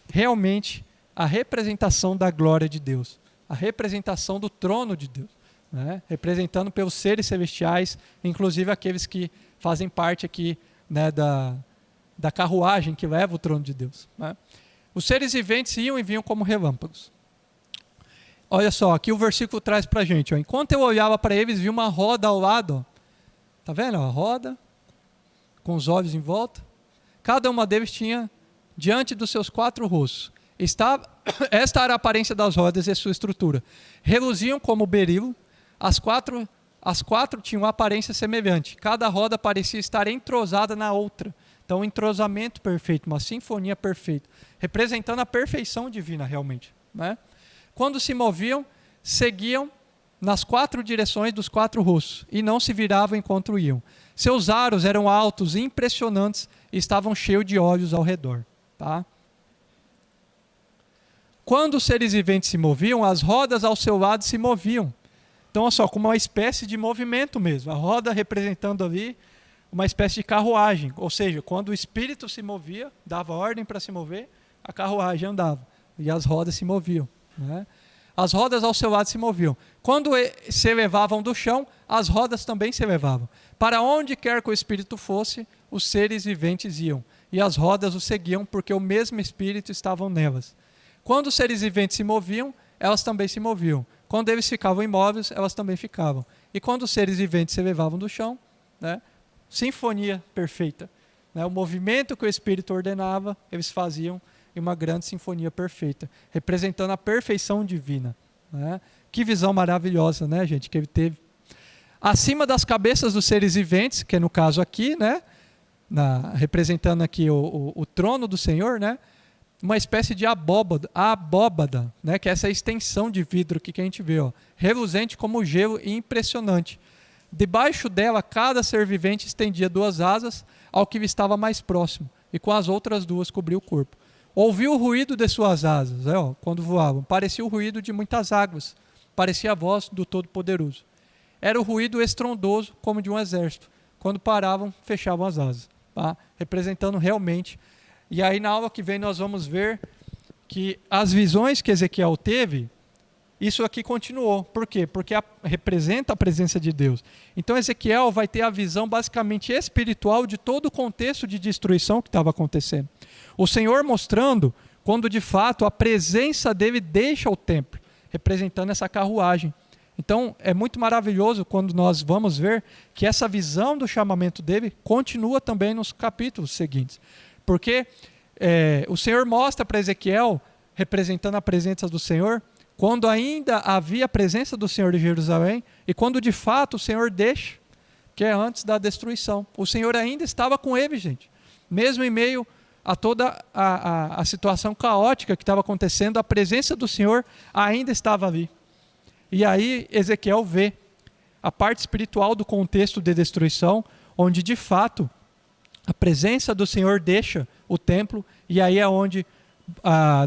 realmente a representação da glória de Deus, a representação do trono de Deus, né? Representando pelos seres celestiais, inclusive aqueles que fazem parte aqui, né, da carruagem que leva o trono de Deus, né? Os seres viventes iam e vinham como relâmpagos. Olha só, aqui o versículo traz para a gente, ó. Enquanto eu olhava para eles, vi uma roda ao lado, ó. Tá vendo? A roda, com os olhos em volta. Cada uma deles tinha diante dos seus 4 rostos. Esta era a aparência das rodas e sua estrutura. Reluziam como berilo, as quatro tinham uma aparência semelhante. Cada roda parecia estar entrosada na outra. Então, um entrosamento perfeito, uma sinfonia perfeita, representando a perfeição divina realmente, né? Quando se moviam, seguiam nas 4 direções dos 4 rostos e não se viravam enquanto iam. Seus aros eram altos e impressionantes e estavam cheios de olhos ao redor, tá? Quando os seres viventes se moviam, as rodas ao seu lado se moviam. Então, olha só, como uma espécie de movimento mesmo. A roda representando ali uma espécie de carruagem. Ou seja, quando o espírito se movia, dava ordem para se mover, a carruagem andava. E as rodas se moviam, né? As rodas ao seu lado se moviam. Quando se elevavam do chão, as rodas também se elevavam. Para onde quer que o espírito fosse, os seres viventes iam. E as rodas o seguiam, porque o mesmo espírito estava nelas. Quando os seres viventes se moviam, elas também se moviam. Quando eles ficavam imóveis, elas também ficavam. E quando os seres viventes se elevavam do chão, né, sinfonia perfeita, né, o movimento que o Espírito ordenava, eles faziam em uma grande sinfonia perfeita, representando a perfeição divina, né? Que visão maravilhosa, né, gente, que ele teve. acima das cabeças dos seres viventes, que é no caso aqui, né? Representando aqui o trono do Senhor, né? Uma espécie de abóbada, né? Que é essa extensão de vidro que a gente vê, ó, reluzente como gelo e impressionante. Debaixo dela, cada ser vivente estendia 2 asas ao que estava mais próximo, e com as outras 2 cobria o corpo. Ouviu o ruído de suas asas, quando voavam. Parecia o ruído de muitas águas, parecia a voz do Todo-Poderoso. Era o ruído estrondoso, como de um exército. Quando paravam, fechavam as asas. Tá? Representando realmente. E aí na aula que vem nós vamos ver que as visões que Ezequiel teve, isso aqui continuou. Por quê? Porque representa a presença de Deus. Então Ezequiel vai ter a visão basicamente espiritual de todo o contexto de destruição que estava acontecendo. O Senhor mostrando quando de fato a presença dele deixa o templo, representando essa carruagem. Então é muito maravilhoso quando nós vamos ver que essa visão do chamamento dele continua também nos capítulos seguintes. Porque o Senhor mostra para Ezequiel, representando a presença do Senhor, quando ainda havia a presença do Senhor em Jerusalém, e quando de fato o Senhor deixa, que é antes da destruição. O Senhor ainda estava com ele, gente. Mesmo em meio a toda a situação caótica que estava acontecendo, a presença do Senhor ainda estava ali. E aí Ezequiel vê a parte espiritual do contexto de destruição, onde de fato a presença do Senhor deixa o templo, e aí é onde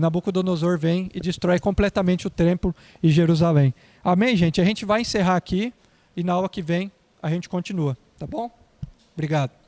Nabucodonosor vem e destrói completamente o templo e Jerusalém. Amém, gente? A gente vai encerrar aqui e na aula que vem a gente continua, tá bom? Obrigado.